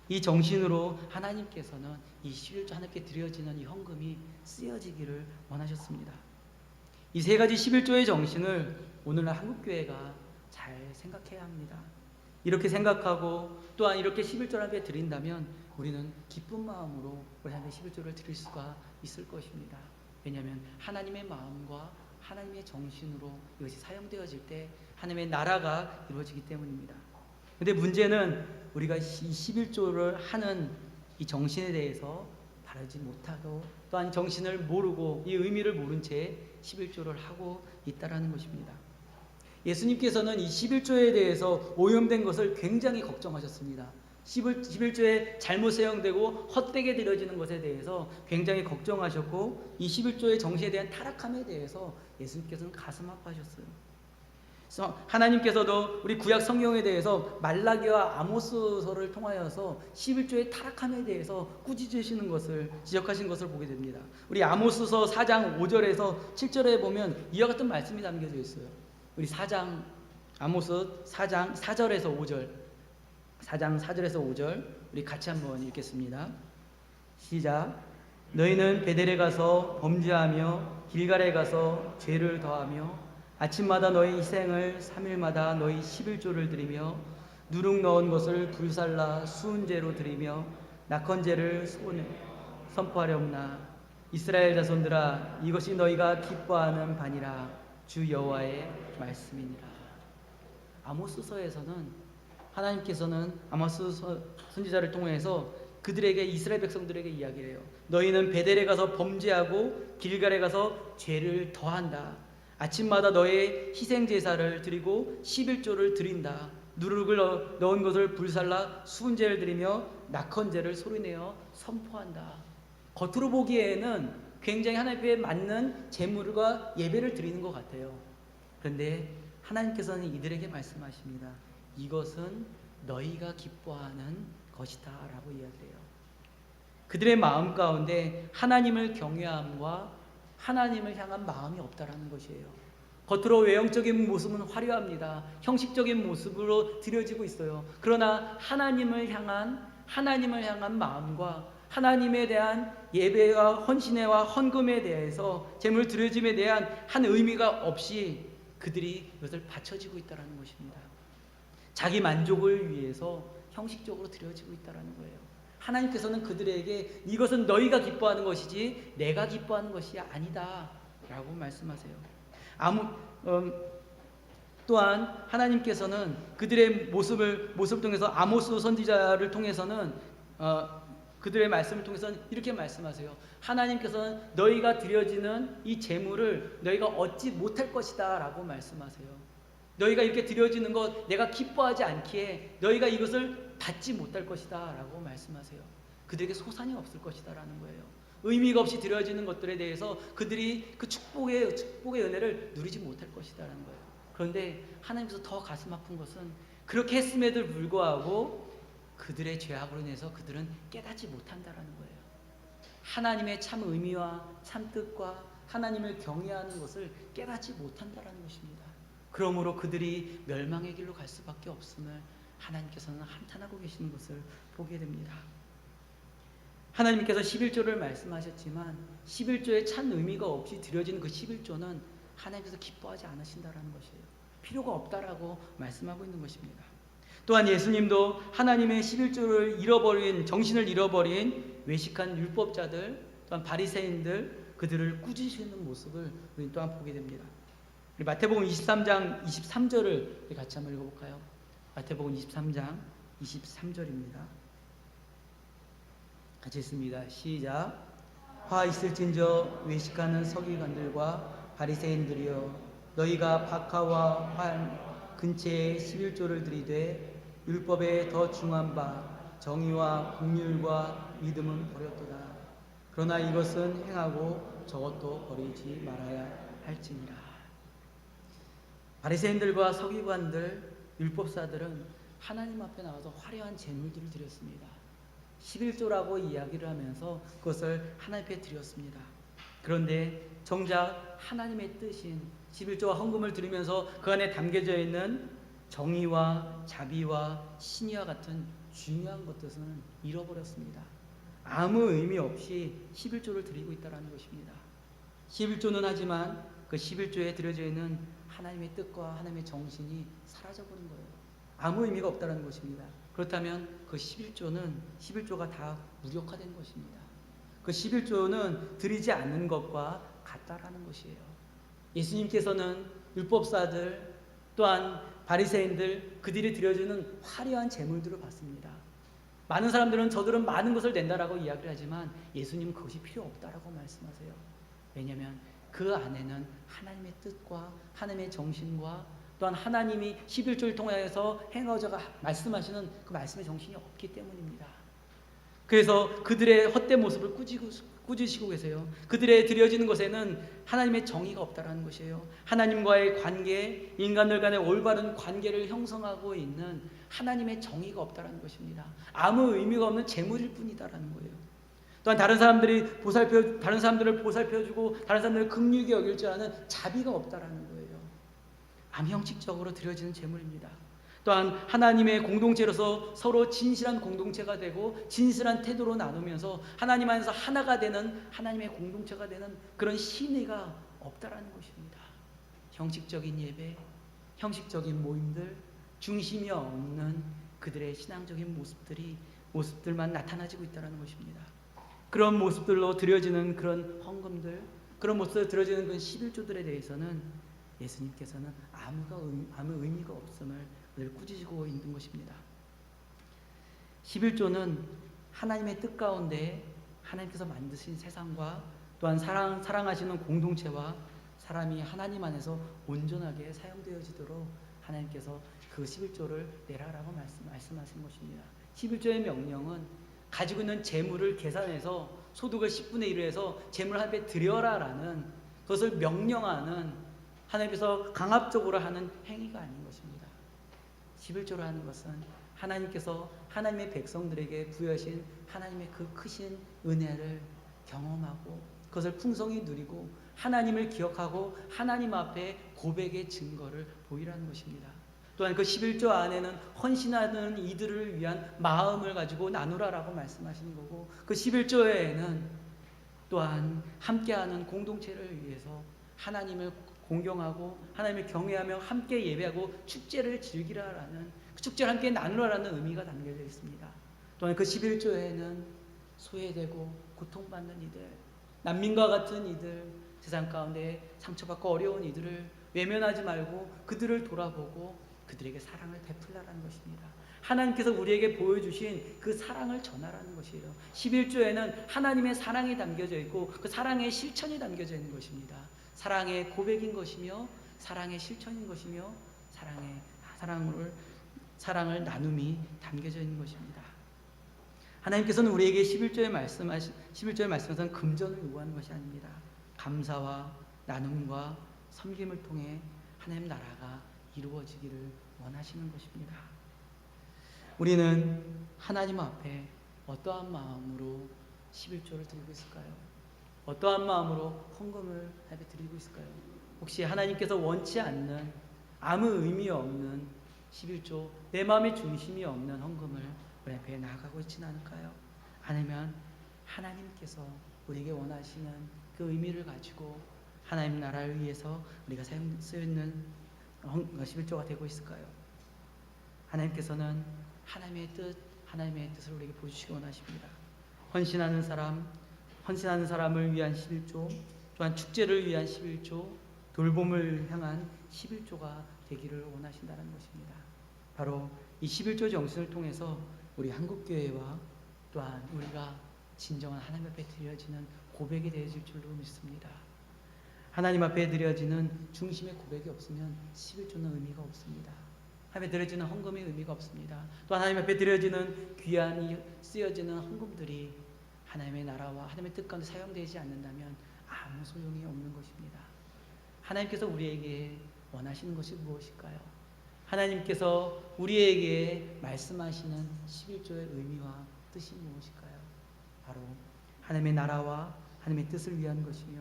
이 정신으로 하나님께서는 이 11조 하나님께 드려지는 이 헌금이 쓰여지기를 원하셨습니다. 이 세 가지 11조의 정신을 오늘날 한국교회가 잘 생각해야 합니다. 이렇게 생각하고 또한 이렇게 11조를 하나님께 드린다면 우리는 기쁜 마음으로 우리 하나님의 11조를 드릴 수가 있을 것입니다. 왜냐하면 하나님의 마음과 하나님의 정신으로 이것이 사용되어질 때 하나님의 나라가 이루어지기 때문입니다. 그런데 문제는 우리가 이 11조를 하는 이 정신에 대해서 바르지 못하고 또한 정신을 모르고 이 의미를 모른 채 11조를 하고 있다라는 것입니다. 예수님께서는 이 11조에 대해서 오염된 것을 굉장히 걱정하셨습니다. 11조에 잘못 사용되고 헛되게 드려지는 것에 대해서 굉장히 걱정하셨고 이 11조의 정신에 대한 타락함에 대해서 예수님께서는 가슴 아파하셨어요. 하나님께서도 우리 구약 성경에 대해서 말라기와 아모스서를 통하여서 11조의 타락함에 대해서 꾸짖으시는 것을 지적하신 것을 보게 됩니다. 우리 아모스서 4장 5절에서 7절에 보면 이와 같은 말씀이 담겨져 있어요. 우리 아모스 4장 4절에서 5절, 4장 4절에서 5절 우리 같이 한번 읽겠습니다. 시작. 너희는 베델에 가서 범죄하며 길갈에 가서 죄를 더하며 아침마다 너희 희생을 3일마다 너희 11조를 드리며 누룩 넣은 것을 불살라 수은제로 드리며 낙헌제를 선포하려옵나. 이스라엘 자손들아, 이것이 너희가 기뻐하는 바니라. 주 여호와의 말씀이니라. 아모스서에서는 하나님께서는 아모스 선지자를 통해서 그들에게, 이스라엘 백성들에게 이야기를 해요. 너희는 베델에 가서 범죄하고 길갈에 가서 죄를 더한다. 아침마다 너의 희생 제사를 드리고 11조를 드린다. 누룩을 넣은 것을 불살라 수은제를 드리며 낙헌제를 소리내어 선포한다. 겉으로 보기에는 굉장히 하나님께 맞는 제물과 예배를 드리는 것 같아요. 그런데 하나님께서는 이들에게 말씀하십니다. 이것은 너희가 기뻐하는 것이다 라고 이야기해요. 그들의 마음 가운데 하나님을 경외함과 하나님을 향한 마음이 없다라는 것이에요. 겉으로 외형적인 모습은 화려합니다. 형식적인 모습으로 드려지고 있어요. 그러나 하나님을 향한 마음과 하나님에 대한 예배와 헌신회와 헌금에 대해서 제물 드려짐에 대한 한 의미가 없이 그들이 이것을 바쳐지고 있다는 것입니다. 자기 만족을 위해서 형식적으로 드려지고 있다는 거예요. 하나님께서는 그들에게 이것은 너희가 기뻐하는 것이지 내가 기뻐하는 것이 아니다 라고 말씀하세요. 또한 하나님께서는 그들의 모습을 통해서 아모스 선지자를 통해서는 그들의 말씀을 통해서는 이렇게 말씀하세요. 하나님께서는 너희가 드려지는 이 제물을 너희가 얻지 못할 것이다 라고 말씀하세요. 너희가 이렇게 드려지는 것 내가 기뻐하지 않기에 너희가 이것을 받지 못할 것이다 라고 말씀하세요. 그들에게 소산이 없을 것이다 라는 거예요. 의미가 없이 드려지는 것들에 대해서 그들이 그 축복의 은혜를 누리지 못할 것이다 라는 거예요. 그런데 하나님께서 더 가슴 아픈 것은 그렇게 했음에도 불구하고 그들의 죄악으로 인해서 그들은 깨닫지 못한다라는 거예요. 하나님의 참 의미와 참 뜻과 하나님을 경외하는 것을 깨닫지 못한다라는 것입니다. 그러므로 그들이 멸망의 길로 갈 수밖에 없음을 하나님께서는 한탄하고 계시는 것을 보게 됩니다. 하나님께서 11조를 말씀하셨지만 11조의 참 의미가 없이 드려진 그 11조는 하나님께서 기뻐하지 않으신다라는 것이에요. 필요가 없다라고 말씀하고 있는 것입니다. 또한 예수님도 하나님의 11조를 잃어버린, 정신을 잃어버린 외식한 율법자들, 또한 바리새인들, 그들을 꾸짖으시는 모습을 우리 또한 보게 됩니다. 우리 마태복음 23장 23절을 같이 한번 읽어볼까요? 마태복음 23장 23절입니다. 같이 읽습니다. 시작. 화 있을진저 외식하는 서기관들과 바리새인들이여, 너희가 박하와 환 근처에 11조를 들이되 율법에 더 중한 바 정의와 긍휼과 믿음은 버렸도다. 그러나 이것은 행하고 저것도 버리지 말아야 할지니라. 바리새인들과 서기관들, 율법사들은 하나님 앞에 나가서 화려한 제물들을 드렸습니다. 11조라고 이야기를 하면서 그것을 하나님 앞에 드렸습니다. 그런데 정작 하나님의 뜻인 11조와 헌금을 드리면서 그 안에 담겨져 있는 정의와 자비와 신의와 같은 중요한 것들은 잃어버렸습니다. 아무 의미 없이 11조를 드리고 있다는 것입니다. 11조는 하지만 그 11조에 드려져 있는 하나님의 뜻과 하나님의 정신이 사라져버린 거예요. 아무 의미가 없다는 것입니다. 그렇다면 그 11조가 다 무력화된 것입니다. 그 11조는 드리지 않는 것과 같다라는 것이에요. 예수님께서는 율법사들 또한 바리새인들 그들이 드려주는 화려한 제물들을 받습니다. 많은 사람들은 저들은 많은 것을 낸다라고 이야기를 하지만 예수님은 그것이 필요 없다라고 말씀하세요. 왜냐하면 그 안에는 하나님의 뜻과 하나님의 정신과 또한 하나님이 11조를 통해서 행하고자 말씀하시는 그 말씀의 정신이 없기 때문입니다. 그래서 그들의 헛된 모습을 꾸짖으시고 계세요. 그들의 드려지는 것에는 하나님의 정의가 없다라는 것이에요. 하나님과의 관계, 인간들 간의 올바른 관계를 형성하고 있는 하나님의 정의가 없다라는 것입니다. 아무 의미가 없는 재물일 뿐이다라는 거예요. 또한 다른 사람들을 보살펴주고 다른 사람들을 긍휼히 여길 줄 아는 자비가 없다라는 거예요. 형식적으로 드려지는 제물입니다. 또한 하나님의 공동체로서 서로 진실한 공동체가 되고 진실한 태도로 나누면서 하나님 안에서 하나가 되는 하나님의 공동체가 되는 그런 신의가 없다라는 것입니다. 형식적인 예배, 형식적인 모임들, 중심이 없는 그들의 신앙적인 모습들만 나타나지고 있다는 것입니다. 그런 모습들로 드려지는 그런 헌금들, 그런 모습으로 드려지는 그런 11조들에 대해서는 예수님께서는 아무 의미가 없음을 늘 꾸짖고 있는 것입니다. 11조는 하나님의 뜻 가운데 하나님께서 만드신 세상과 또한 사랑하시는 공동체와 사람이 하나님 안에서 온전하게 사용되어지도록 하나님께서 그 11조를 내라라고 말씀하신 것입니다. 11조의 명령은 가지고 있는 재물을 계산해서 소득을 10분의 1로 해서 재물 하나님께 드려라라는 그것을 명령하는 하나님께서 강압적으로 하는 행위가 아닌 것입니다. 11조를 하는 것은 하나님께서 하나님의 백성들에게 부여하신 하나님의 그 크신 은혜를 경험하고 그것을 풍성히 누리고 하나님을 기억하고 하나님 앞에 고백의 증거를 보이라는 것입니다. 또한 그 11조 안에는 헌신하는 이들을 위한 마음을 가지고 나누라라고 말씀하시는 거고, 그 11조에는 또한 함께하는 공동체를 위해서 하나님을 공경하고 하나님을 경외하며 함께 예배하고 축제를 즐기라라는, 그 축제를 함께 나누라라는 의미가 담겨져 있습니다. 또한 그 11조에는 소외되고 고통받는 이들, 난민과 같은 이들, 세상 가운데 상처받고 어려운 이들을 외면하지 말고 그들을 돌아보고 그들에게 사랑을 베풀라라는 것입니다. 하나님께서 우리에게 보여주신 그 사랑을 전하라는 것이에요. 11조에는 하나님의 사랑이 담겨져 있고 그 사랑의 실천이 담겨져 있는 것입니다. 사랑의 고백인 것이며 사랑의 실천인 것이며 사랑을 나눔이 담겨져 있는 것입니다. 하나님께서는 우리에게 11조에 말씀하신 금전을 요구하는 것이 아닙니다. 감사와 나눔과 섬김을 통해 하나님 나라가 이루어지기를 원하시는 것입니다. 우리는 하나님 앞에 어떠한 마음으로 11조를 드리고 있을까요? 어떠한 마음으로 헌금을 드리고 있을까요? 혹시 하나님께서 원치 않는 아무 의미 없는 11조, 내 마음의 중심이 없는 헌금을 우리 앞에 나아가고 있지는 않을까요? 아니면 하나님께서 우리에게 원하시는 그 의미를 가지고 하나님 나라를 위해서 우리가 쓰는 11조가 되고 있을까요? 하나님께서는 하나님의 뜻을 우리에게 보여주시기 원하십니다. 헌신하는 사람을 위한 11조, 또한 축제를 위한 11조, 돌봄을 향한 11조가 되기를 원하신다는 것입니다. 바로 이 11조 정신을 통해서 우리 한국교회와 또한 우리가 진정한 하나님 앞에 드려지는 고백이 되어질 줄로 믿습니다. 하나님 앞에 드려지는 중심의 고백이 없으면 11조는 의미가 없습니다. 하나님 앞에 드려지는 헌금의 의미가 없습니다. 또 하나님 앞에 드려지는 귀한이 쓰여지는 헌금들이 하나님의 나라와 하나님의 뜻 가운데 사용되지 않는다면 아무 소용이 없는 것입니다. 하나님께서 우리에게 원하시는 것이 무엇일까요? 하나님께서 우리에게 말씀하시는 11조의 의미와 뜻이 무엇일까요? 바로 하나님의 나라와 하나님의 뜻을 위한 것이며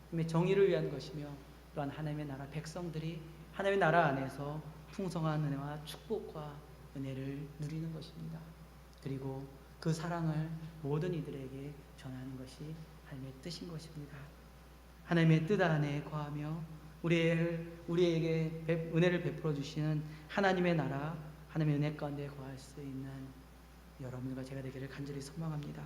하나님의 정의를 위한 것이며 또한 하나님의 나라 백성들이 하나님의 나라 안에서 풍성한 은혜와 축복과 은혜를 누리는 것입니다. 그리고 그 사랑을 모든 이들에게 전하는 것이 하나님의 뜻인 것입니다. 하나님의 뜻 안에 거하며 우리에게 은혜를 베풀어 주시는 하나님의 나라, 하나님의 은혜 가운데 거할 수 있는 여러분과 제가 되기를 간절히 소망합니다.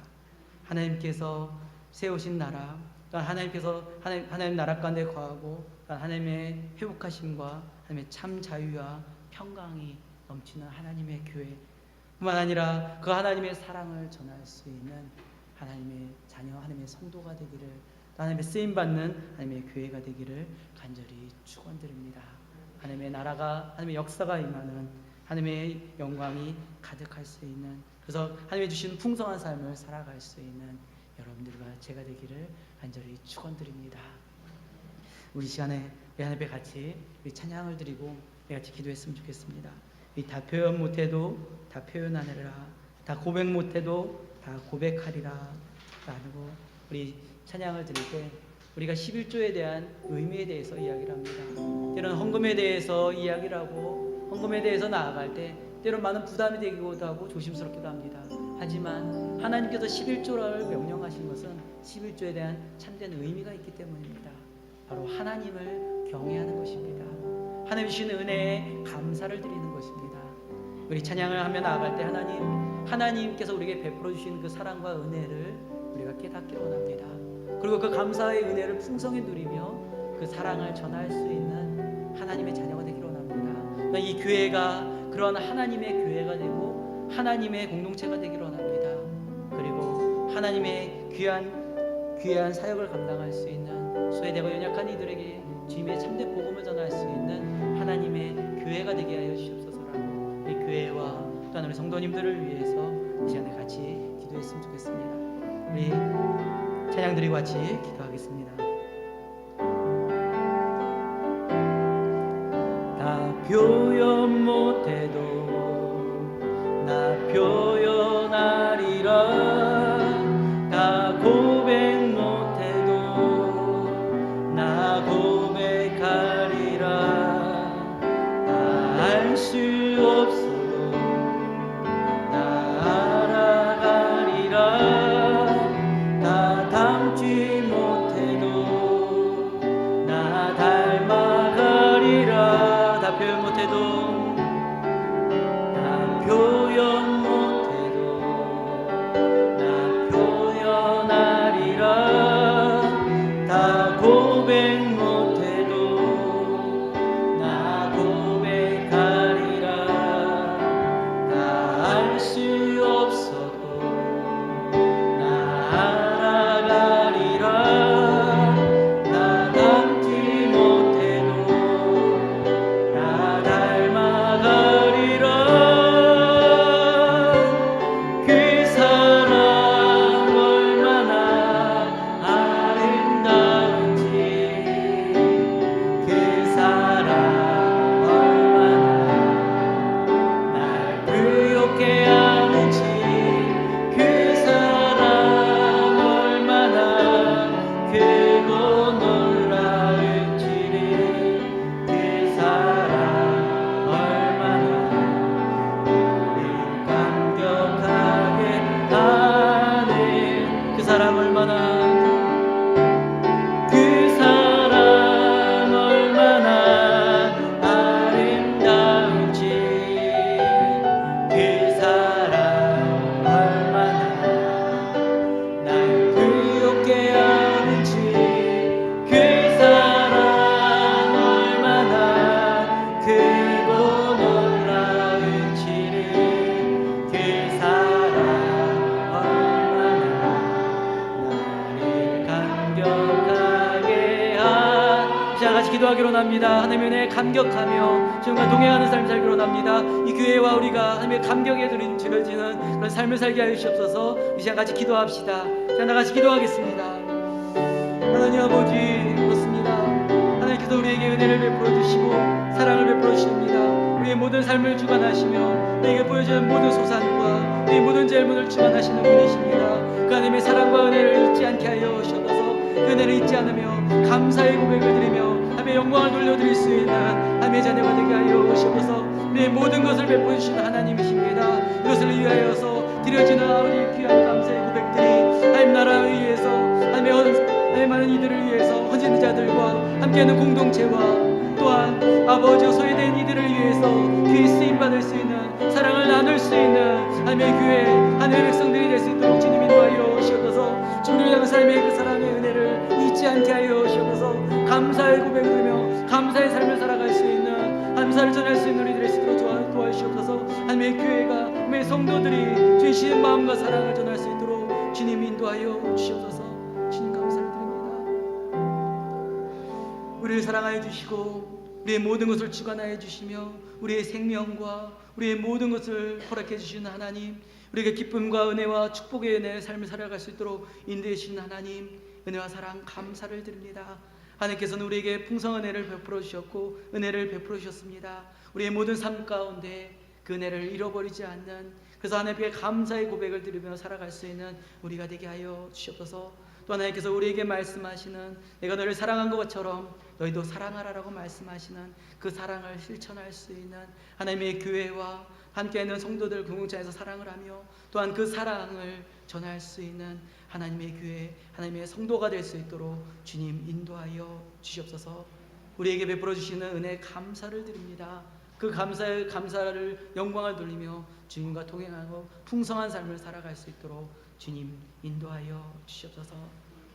하나님께서 세우신 나라, 하나님 나라 가운데 거하고 하나님의 회복하심과 하나님의 참 자유와 평강이 넘치는 하나님의 교회 뿐만 아니라 그 하나님의 사랑을 전할 수 있는 하나님의 자녀, 하나님의 성도가 되기를, 하나님의 쓰임받는 하나님의 교회가 되기를 간절히 축원드립니다. 하나님의 나라가, 하나님의 역사가 임하는 하나님의 영광이 가득할 수 있는, 그래서 하나님이 주신 풍성한 삶을 살아갈 수 있는 여러분들과 제가 되기를 간절히 축원드립니다. 우리 시간에 하나님 앞에 같이 우리 찬양을 드리고 같이 기도했으면 좋겠습니다. 다 표현 못해도 다 표현하리라, 다 고백 못해도 다 고백하리라 라고 우리 찬양을 드릴 때 우리가 11조에 대한 의미에 대해서 이야기를 합니다. 때로는 헌금에 대해서 이야기를 하고 헌금에 대해서 나아갈 때 때로는 많은 부담이 되기도 하고 조심스럽기도 합니다. 하지만 하나님께서 11조를 명령하신 것은 11조에 대한 참된 의미가 있기 때문입니다. 바로 하나님을 경외하는 것입니다. 하나님 주시는 은혜에 감사를 드리는 것입니다. 우리 찬양을 하며 나아갈 때 하나님께서 우리에게 베풀어 주신 그 사랑과 은혜를 우리가 깨닫기를 원합니다. 그리고 그 감사의 은혜를 풍성히 누리며 그 사랑을 전할 수 있는 하나님의 자녀가 되기를 원합니다. 이 교회가 그런 하나님의 교회가 되고 하나님의 공동체가 되기를 원합니다. 그리고 하나님의 귀한 사역을 감당할 수 있는 소외되고 연약한 이들에게 주님의 참된 복음을 전할 수 있는 하나님의 교회가 되게 하여 주시옵소서라고 이 교회와 또한 우리 성도님들을 위해서 이 시간에 같이 기도했으면 좋겠습니다. 우리 찬양 드리고 같이 기도하겠습니다. 다 표현 못해도 나 표현하리라, 다 고백 못해도 나 고백하리라, 다 알 수 없어도 나 알아가리라, 다 닮지 못해도 나 닮아가리라, 다 표현 못해도 다 표현 못해도 나 표현하리라, 다 고백 못해도 나 고백하리라, 다 알 수 없어도 나 알아가리라, 나 닮지 못해도 나 닮아가리라. 그 사랑 얼마나 아름다운지, 그 사랑 얼마나 날 부욕해 하는지, 그 사랑 얼마나 크고 놀라운지를, 그 사랑 얼마나 우리 감격하게 하는, 그 사랑 얼마나, 그 사랑 감격하게 한 자, 같이 기도하기로 합니다. 하나님의 은혜에 감격하며 주님과 동행하는 삶 살기로 합니다. 이 교회와 우리가 하나님의 감격에 드려지는 그런 삶을 살게 하여 주시옵소서. 이 시간 같이 기도합시다. 자, 나 같이 기도하겠습니다. 하나님 아버지, 그렇습니다. 하나님께서 우리에게 은혜를 베풀어 주시고 사랑을 베풀어 주십니다. 우리의 모든 삶을 주관하시며 우리에게 보여주는 모든 소산과 우리의 모든 질문을 주관하시는 분이십니다. 그 하나님의 사랑과 은혜를 잊지 않게 하여 주셔서 그 은혜를 잊지 않으며 감사의 고백을 드리며 하나님의 영광을 돌려드릴 수 있는 하나님의 자녀가 되게 하여 주셔서 우리의 모든 것을 베풀어 주시는 하나님이십니다. 이것을 위하여서 드려지는 우리 귀한 감사의 고백들이 하나님 나라를 위해서 하나님의 많은 이들을 위해서 헌신 자들과 함께하는 공동체와 또한 아버지와 소외된 이들을 위해서 귀히 쓰임받을 수 있는 사랑을 나눌 수 있는 하나님의 교회 하나님의 백성들이 될 수 있도록 주님 인도하여 주셔서 주님을 향한 삶의 그 사랑의 은혜를 잊지 않게 하여 주셔서 감사의 고백을 들으며 감사의 삶을 살아갈 수 있는 감사를 전할 수 있는 우리들의 수로 도와주시옵소서. 하나님의 교회가 하나님의 성도들이 주시는 마음과 사랑을 전할 수 있도록 주님 인도하여 주시옵소서. 주님 감사를 드립니다. 우리를 사랑하여 주시고 우리의 모든 것을 주관하여 주시며 우리의 생명과 우리의 모든 것을 허락해 주시는 하나님, 우리에게 기쁨과 은혜와 축복의 은혜의 삶을 살아갈 수 있도록 인도해 주시는 하나님, 은혜와 사랑 감사를 드립니다. 하나님께서는 우리에게 풍성한 은혜를 베풀어 주셨고 은혜를 베풀어 주셨습니다. 우리의 모든 삶 가운데 그 은혜를 잃어버리지 않는, 그래서 하나님께 감사의 고백을 드리며 살아갈 수 있는 우리가 되게 하여 주시옵소서. 또 하나님께서 우리에게 말씀하시는 내가 너를 사랑한 것처럼 너희도 사랑하라라고 말씀하시는 그 사랑을 실천할 수 있는 하나님의 교회와 함께하는 성도들 공동체에서 사랑을 하며 또한 그 사랑을 전할 수 있는 하나님의 교회, 하나님의 성도가 될 수 있도록 주님 인도하여 주시옵소서. 우리에게 베풀어 주시는 은혜 감사를 드립니다. 그 감사를 영광을 돌리며 주님과 동행하고 풍성한 삶을 살아갈 수 있도록 주님 인도하여 주시옵소서.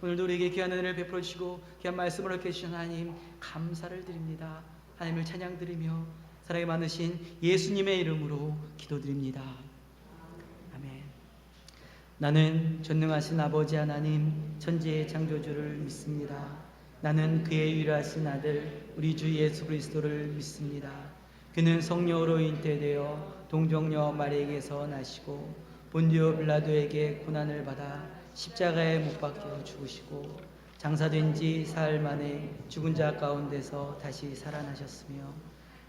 오늘도 우리에게 귀한 은혜를 베풀어 주시고 귀한 말씀을 이렇게 주신 하나님 감사를 드립니다. 하나님을 찬양 드리며 사랑이 많으신 예수님의 이름으로 기도드립니다. 아멘. 나는 전능하신 아버지 하나님 천지의 창조주를 믿습니다. 나는 그의 유일하신 아들 우리 주 예수 그리스도를 믿습니다. 그는 성령으로 잉태되어 동정녀 마리에게서 나시고 본디오 빌라도에게 고난을 받아 십자가에 못 박혀 죽으시고 장사된 지 사흘 만에 죽은 자 가운데서 다시 살아나셨으며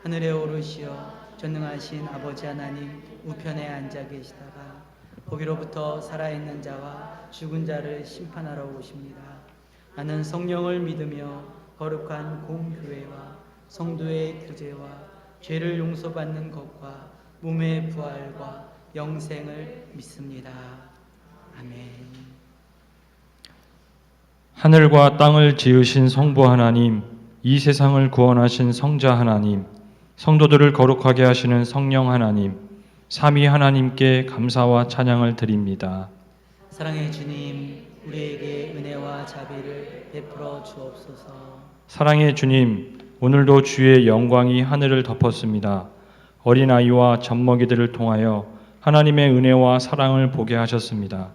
하늘에 오르시어 전능하신 아버지 하나님 우편에 앉아 계시다가 거기로부터 살아있는 자와 죽은 자를 심판하러 오십니다. 나는 성령을 믿으며 거룩한 공교회와 성도의 교제와 죄를 용서받는 것과 몸의 부활과 영생을 믿습니다. 아멘. 하늘과 땅을 지으신 성부 하나님, 이 세상을 구원하신 성자 하나님, 성도들을 거룩하게 하시는 성령 하나님, 삼위 하나님께 감사와 찬양을 드립니다. 사랑의 주님, 우리에게 은혜와 자비를 베풀어 주옵소서. 사랑의 주님, 오늘도 주의 영광이 하늘을 덮었습니다. 어린아이와 젖먹이들을 통하여 하나님의 은혜와 사랑을 보게 하셨습니다.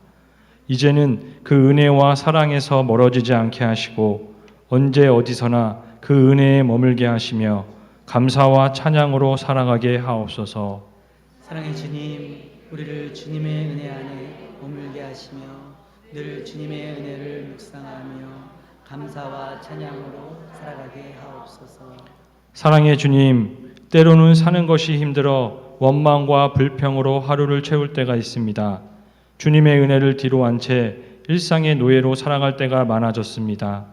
이제는 그 은혜와 사랑에서 멀어지지 않게 하시고 언제 어디서나 그 은혜에 머물게 하시며 감사와 찬양으로 살아가게 하옵소서. 사랑의 주님, 우리를 주님의 은혜 안에 머물게 하시며 늘 주님의 은혜를 묵상하며 감사와 찬양으로 살아가게 하옵소서. 사랑의 주님, 때로는 사는 것이 힘들어 원망과 불평으로 하루를 채울 때가 있습니다. 주님의 은혜를 뒤로한 채 일상의 노예로 살아갈 때가 많아졌습니다.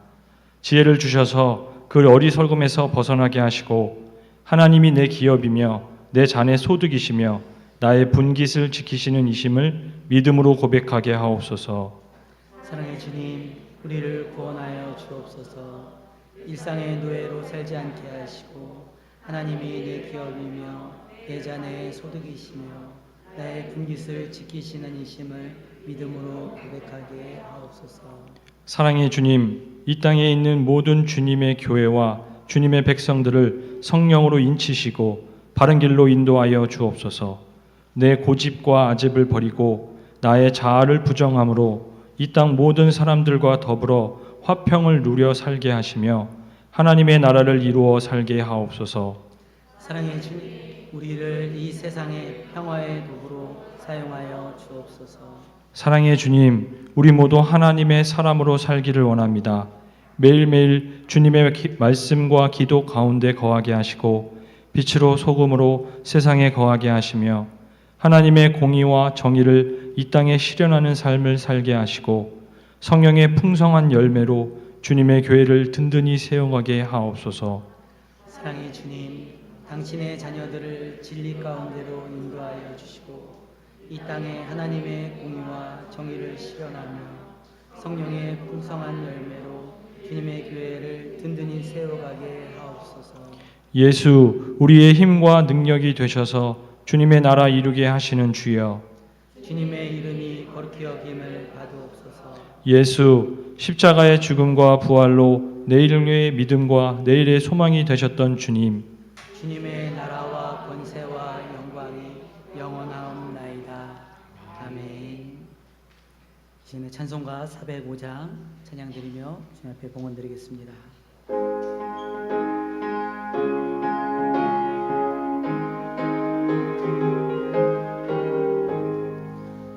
지혜를 주셔서 그 어리석음에서 벗어나게 하시고 하나님이 내 기업이며 내 잔의 소득이시며 나의 분깃을 지키시는 이심을 믿음으로 고백하게 하옵소서. 사랑의 주님, 우리를 구원하여 주옵소서. 일상의 노예로 살지 않게 하시고 하나님이 내 기업이며 내 잔의 소득이시며 나의 분깃을 지키시는 이심을 믿음으로 고백하게 하옵소서. 사랑의 주님, 이 땅에 있는 모든 주님의 교회와 주님의 백성들을 성령으로 인치시고 바른 길로 인도하여 주옵소서. 내 고집과 아집을 버리고 나의 자아를 부정함으로 이 땅 모든 사람들과 더불어 화평을 누려 살게 하시며 하나님의 나라를 이루어 살게 하옵소서. 사랑의 주님, 우리를 이 세상의 평화의 도구로 사용하여 주옵소서. 사랑의 주님, 우리 모두 하나님의 사람으로 살기를 원합니다. 매일매일 주님의 말씀과 기도 가운데 거하게 하시고 빛으로 소금으로 세상에 거하게 하시며 하나님의 공의와 정의를 이 땅에 실현하는 삶을 살게 하시고 성령의 풍성한 열매로 주님의 교회를 든든히 세워가게 하옵소서. 사랑의 주님, 당신의 자녀들을 진리 가운데로 인도하여 주시고 이 땅에 하나님의 공의와 정의를 실현하며 성령의 풍성한 열매로 주님의 교회를 든든히 세워가게 하옵소서. 예수, 우리의 힘과 능력이 되셔서 주님의 나라 이루게 하시는 주여. 주님의 이름이 거룩히 여김을 받으옵소서. 예수, 십자가의 죽음과 부활로 내일의 믿음과 내일의 소망이 되셨던 주님. 주님의 나라와 권세와 영광이 영원하옵나이다. 아멘. 이제는 찬송가 405장 찬양드리며 주님 앞에 봉헌드리겠습니다.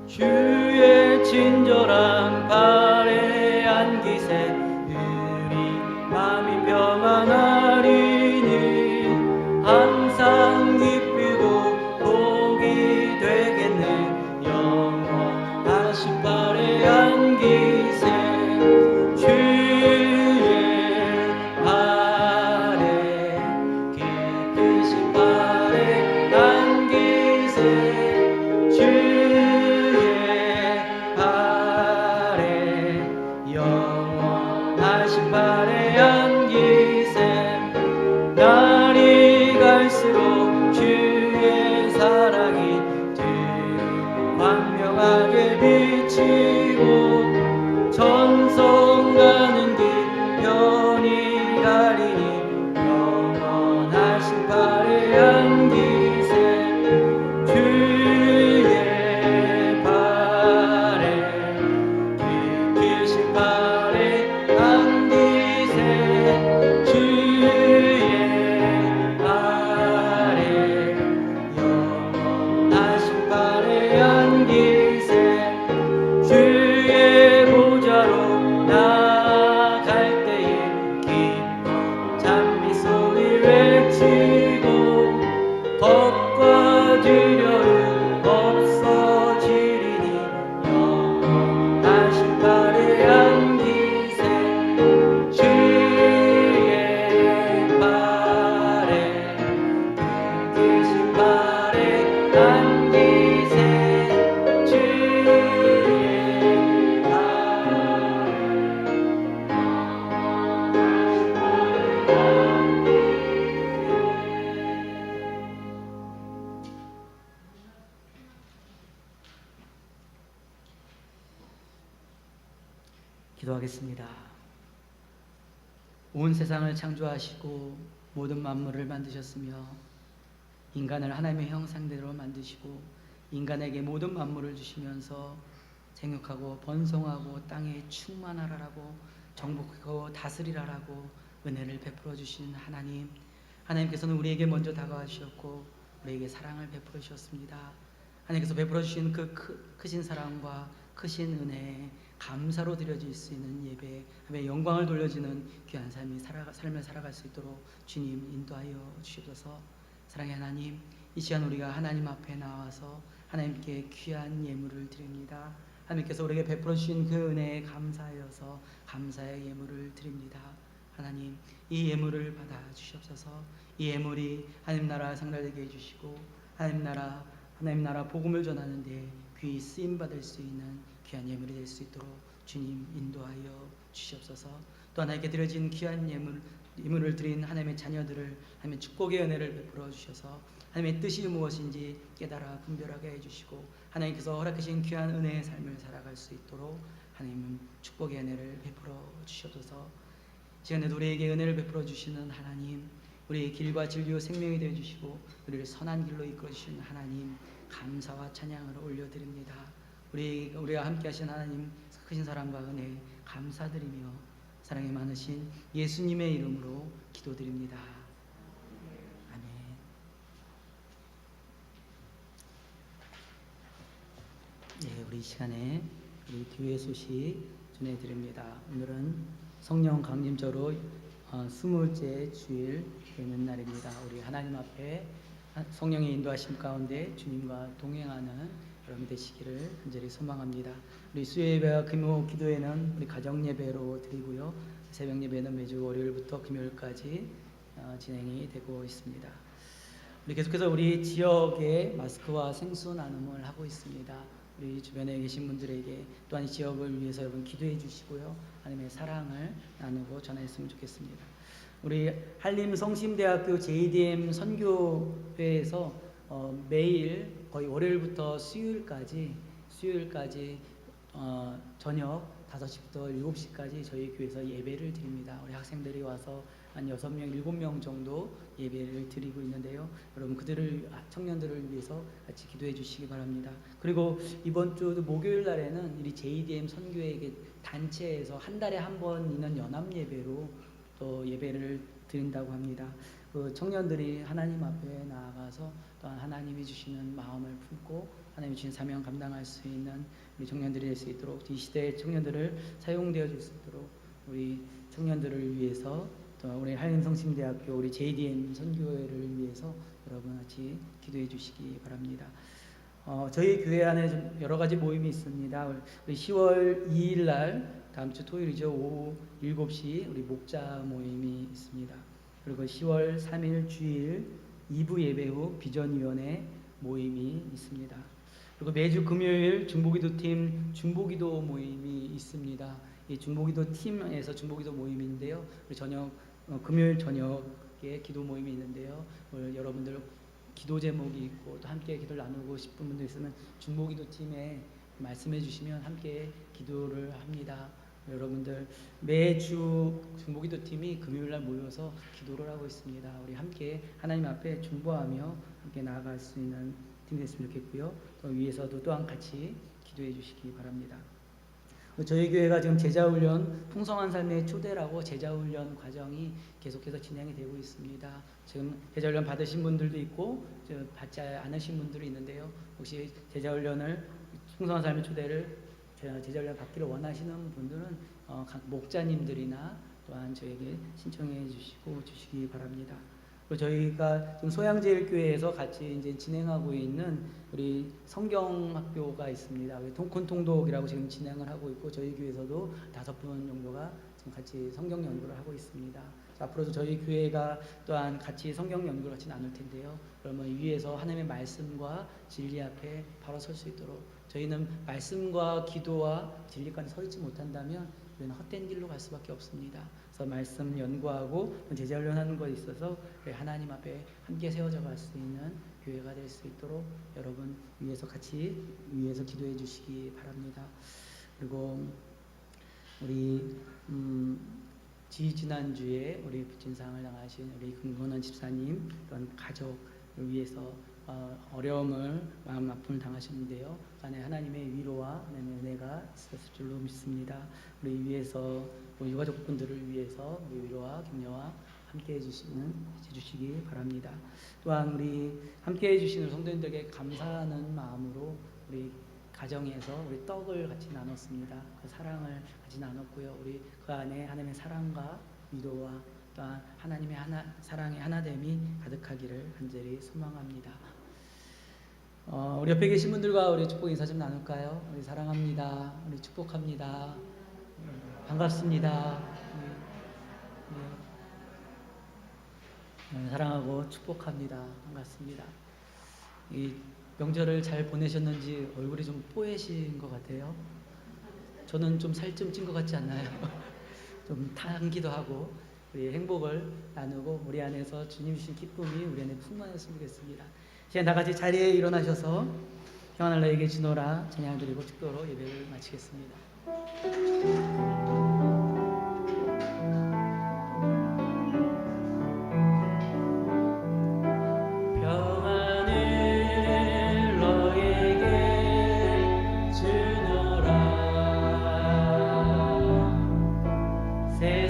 주의 친절한 발에 안기세 우리 마음이 평안하리니 항상 기쁘고 복이 되겠네. 영원하신 발에 안기세 주의 발에 기쁘신 발에 안기세 주의 발에 영원하신 발에 안기세 날이 갈수록 주의 사랑이 더 광명하게 비치고 전성 가는 길 편히 가리니 영원하신 발에 안기세 주의 발에 기쁘신 발에 안기세 주의 발에 영원하신 발에 안기세 주의 보좌로 나아갈 때에 기뻐 찬미 소리 외치고 겁과 두려움 없어지리니 영원하신 발에 안기세 주의 발에 기쁘신 발에 안기세 주의 기도하겠습니다. 온 세상을 창조하시고 모든 만물을 만드셨으며 인간을 하나님의 형상대로 만드시고 인간에게 모든 만물을 주시면서 생육하고 번성하고 땅에 충만하라라고 정복하고 다스리라라고 은혜를 베풀어 주신 하나님, 하나님께서는 우리에게 먼저 다가와주셨고 우리에게 사랑을 베풀어 주셨습니다. 하나님께서 베풀어 주신 그 크신 사랑과 크신 은혜에 감사로 드려질 수 있는 예배, 영광을 돌려주는 귀한 삶을 살아갈 수 있도록 주님 인도하여 주시옵소서. 사랑의 하나님, 이 시간 우리가 하나님 앞에 나와서 하나님께 귀한 예물을 드립니다. 하나님께서 우리에게 베풀어 주신 그 은혜에 감사하여서 감사의 예물을 드립니다. 하나님, 이 예물을 받아 주시옵소서. 이 예물이 하나님 나라 상달되게 해주시고 하나님 나라 복음을 전하는 데 귀히 쓰임 받을 수 있는 귀한 예물이 될 수 있도록 주님 인도하여 주시옵소서. 또 하나님께 드려진 귀한 예물을 드린 하나님의 자녀들을 하나님의 축복의 은혜를 베풀어 주셔서 하나님의 뜻이 무엇인지 깨달아 분별하게 해주시고 하나님께서 허락하신 귀한 은혜의 삶을 살아갈 수 있도록 하나님은 축복의 은혜를 베풀어 주시옵소서. 시간에도 우리에게 은혜를 베풀어 주시는 하나님, 우리의 길과 진리와 생명이 되어 주시고 우리를 선한 길로 이끌어 주시는 하나님, 감사와 찬양을 올려드립니다. 우리가 함께 하신 하나님 크신 사랑과 은혜 감사드리며 사랑이 많으신 예수님의 이름으로 기도드립니다. 아멘. 네, 우리 이 시간에 우리 교회 소식 전해드립니다. 오늘은 성령 강림절로 20째 주일 되는 날입니다. 우리 하나님 앞에 성령의 인도하심 가운데 주님과 동행하는 여러분 되시기를 간절히 소망합니다. 우리 수요 예배와 금요 기도회는 우리 가정 예배로 드리고요. 새벽 예배는 매주 월요일부터 금요일까지 진행이 되고 있습니다. 우리 계속해서 우리 지역에 마스크와 생수 나눔을 하고 있습니다. 우리 주변에 계신 분들에게 또한 이 지역을 위해서 여러분 기도해 주시고요. 하나님의 사랑을 나누고 전했으면 좋겠습니다. 우리 한림성심대학교 JDM 선교회에서 매일 거의 월요일부터 수요일까지 저녁 5시부터 7시까지 저희 교회에서 예배를 드립니다. 우리 학생들이 와서 한 6명, 7명 정도 예배를 드리고 있는데요. 여러분 청년들을 위해서 같이 기도해 주시기 바랍니다. 그리고 이번 주 목요일 날에는 우리 JDM 선교회 단체에서 한 달에 한 번 있는 연합 예배로 또 예배를 드린다고 합니다. 그 청년들이 하나님 앞에 나아가서 또한 하나님이 주시는 마음을 품고 하나님이 주신 사명 감당할 수 있는 우리 청년들이 될 수 있도록 이 시대의 청년들을 사용되어 줄 수 있도록 우리 청년들을 위해서 또 우리 한림성심대학교 우리 JDM 선교회를 위해서 여러분 같이 기도해 주시기 바랍니다. 저희 교회 안에 좀 여러 가지 모임이 있습니다. 우리 10월 2일 날 다음 주 토요일이죠. 오후 7시 우리 목자 모임이 있습니다. 그리고 10월 3일 주일 2부 예배 후 비전위원회 모임이 있습니다. 그리고 매주 금요일 중보기도팀 중보기도 모임이 있습니다. 이 중보기도 팀에서 중보기도 모임인데요. 우리 금요일 저녁에 기도 모임이 있는데요. 여러분들 기도 제목이 있고 또 함께 기도를 나누고 싶은 분들 있으면 중보기도 팀에 말씀해 주시면 함께 기도를 합니다. 여러분들 매주 중보기도 팀이 금요일날 모여서 기도를 하고 있습니다. 우리 함께 하나님 앞에 중보하며 함께 나아갈 수 있는 팀이 됐으면 좋겠고요. 또 위에서도 또한 같이 기도해 주시기 바랍니다. 저희 교회가 지금 제자훈련 풍성한 삶의 초대라고 제자훈련 과정이 계속해서 진행이 되고 있습니다. 지금 제자훈련 받으신 분들도 있고 받지 않으신 분들이 있는데요. 혹시 제자훈련을 풍성한 삶의 초대를 제자훈련 받기를 원하시는 분들은 각 목자님들이나 또한 저에게 신청해 주시기 바랍니다. 그리고 저희가 지금 소양제일교회에서 같이 이제 진행하고 있는 우리 성경학교가 있습니다. 통콘통독이라고 지금 진행을 하고 있고 저희 교회에서도 5분 정도가 지금 같이 성경 연구를 하고 있습니다. 앞으로도 저희 교회가 또한 같이 성경 연구를 같이 나눌 텐데요. 그러면 위에서 하나님의 말씀과 진리 앞에 바로 설 수 있도록 저희는 말씀과 기도와 진리까지 서 있지 못한다면 우리는 헛된 길로 갈 수밖에 없습니다. 그래서 말씀 연구하고 제자훈련하는 것에 있어서 하나님 앞에 함께 세워져 갈 수 있는 교회가 될 수 있도록 여러분 위에서 기도해 주시기 바랍니다. 그리고 우리 지난주에 우리 부친상을 당하신 우리 금건원 집사님 또한 가족을 위해서 어려움을 마음 아픔을 당하셨는데요. 그 안에 하나님의 위로와 하나님의 은혜가 있었을 줄로 믿습니다. 우리 위해서 우리 유가족분들을 위해서 우리 위로와 격려와 함께 해주시기 바랍니다. 또한 우리 함께 해주시는 성도님들에게 감사하는 마음으로 우리 가정에서 우리 떡을 같이 나눴습니다. 그 사랑을 같이 나눴고요. 우리 그 안에 하나님의 사랑과 위로와 또한 하나님의 사랑의 하나됨이 가득하기를 간절히 소망합니다. 우리 옆에 계신 분들과 우리 축복 인사 좀 나눌까요? 우리 사랑합니다. 우리 축복합니다. 반갑습니다. 사랑하고 축복합니다. 반갑습니다. 이 명절을 잘 보내셨는지 얼굴이 좀 뽀얘신 것 같아요. 저는 좀 살 좀 찐 것 같지 않나요? 좀 타기도 하고 우리 행복을 나누고 우리 안에서 주님 주신 기쁨이 우리 안에 충만했으면 좋겠습니다. 이제 다 같이 자리에 일어나셔서 평안을 너에게 주노라 찬양 드리고 축도로 예배를 마치겠습니다. 새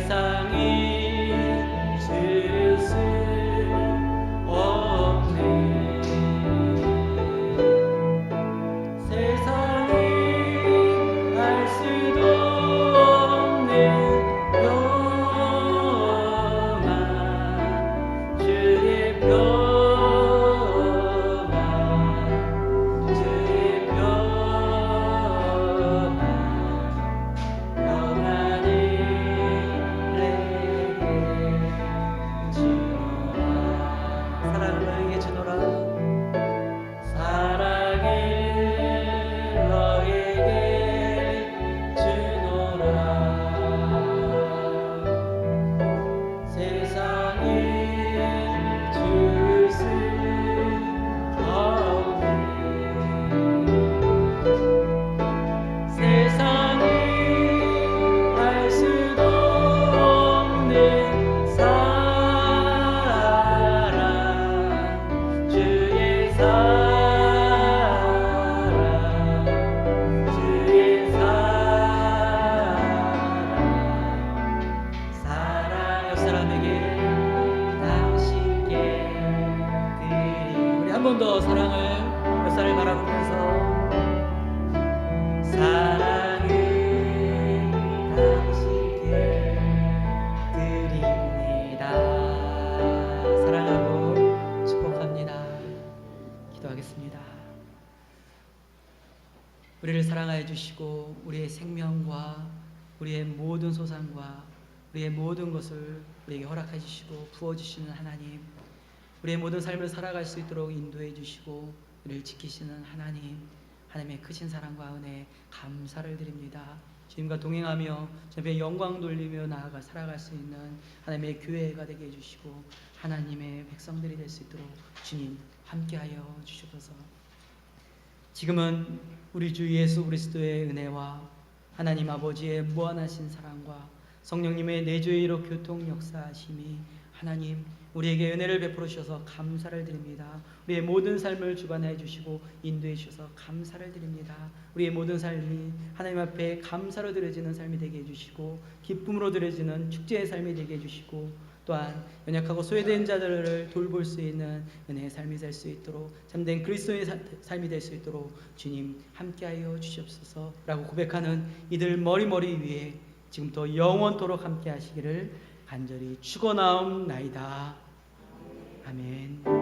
사람에게 당신께 드리. 우리 한 번 더 사랑을 햇살을 바라보면서 사랑을 당신께 드립니다. 사랑하고 축복합니다. 기도하겠습니다. 우리를 사랑하여 주시고 우리의 생명과 우리의 모든 소산과 우리의 모든 것을 우리에게 허락해 주시고 부어주시는 하나님, 우리의 모든 삶을 살아갈 수 있도록 인도해 주시고 우리를 지키시는 하나님, 하나님의 크신 사랑과 은혜 감사를 드립니다. 주님과 동행하며 주님의 영광 돌리며 나아가 살아갈 수 있는 하나님의 교회가 되게 해주시고 하나님의 백성들이 될 수 있도록 주님 함께하여 주시옵소서. 지금은 우리 주 예수 그리스도의 은혜와 하나님 아버지의 무한하신 사랑과 성령님의 내주의로 교통 역사하심이 하나님 우리에게 은혜를 베풀어 주셔서 감사를 드립니다. 우리의 모든 삶을 주관해 주시고 인도해 주셔서 감사를 드립니다. 우리의 모든 삶이 하나님 앞에 감사로 드려지는 삶이 되게 해주시고 기쁨으로 드려지는 축제의 삶이 되게 해주시고 또한 연약하고 소외된 자들을 돌볼 수 있는 은혜의 삶이 될 수 있도록 참된 그리스도의 삶이 될 수 있도록 주님 함께하여 주시옵소서 라고 고백하는 이들 머리 위에 지금부터 영원토록 함께 하시기를 간절히 축원하옵나이다. 아멘.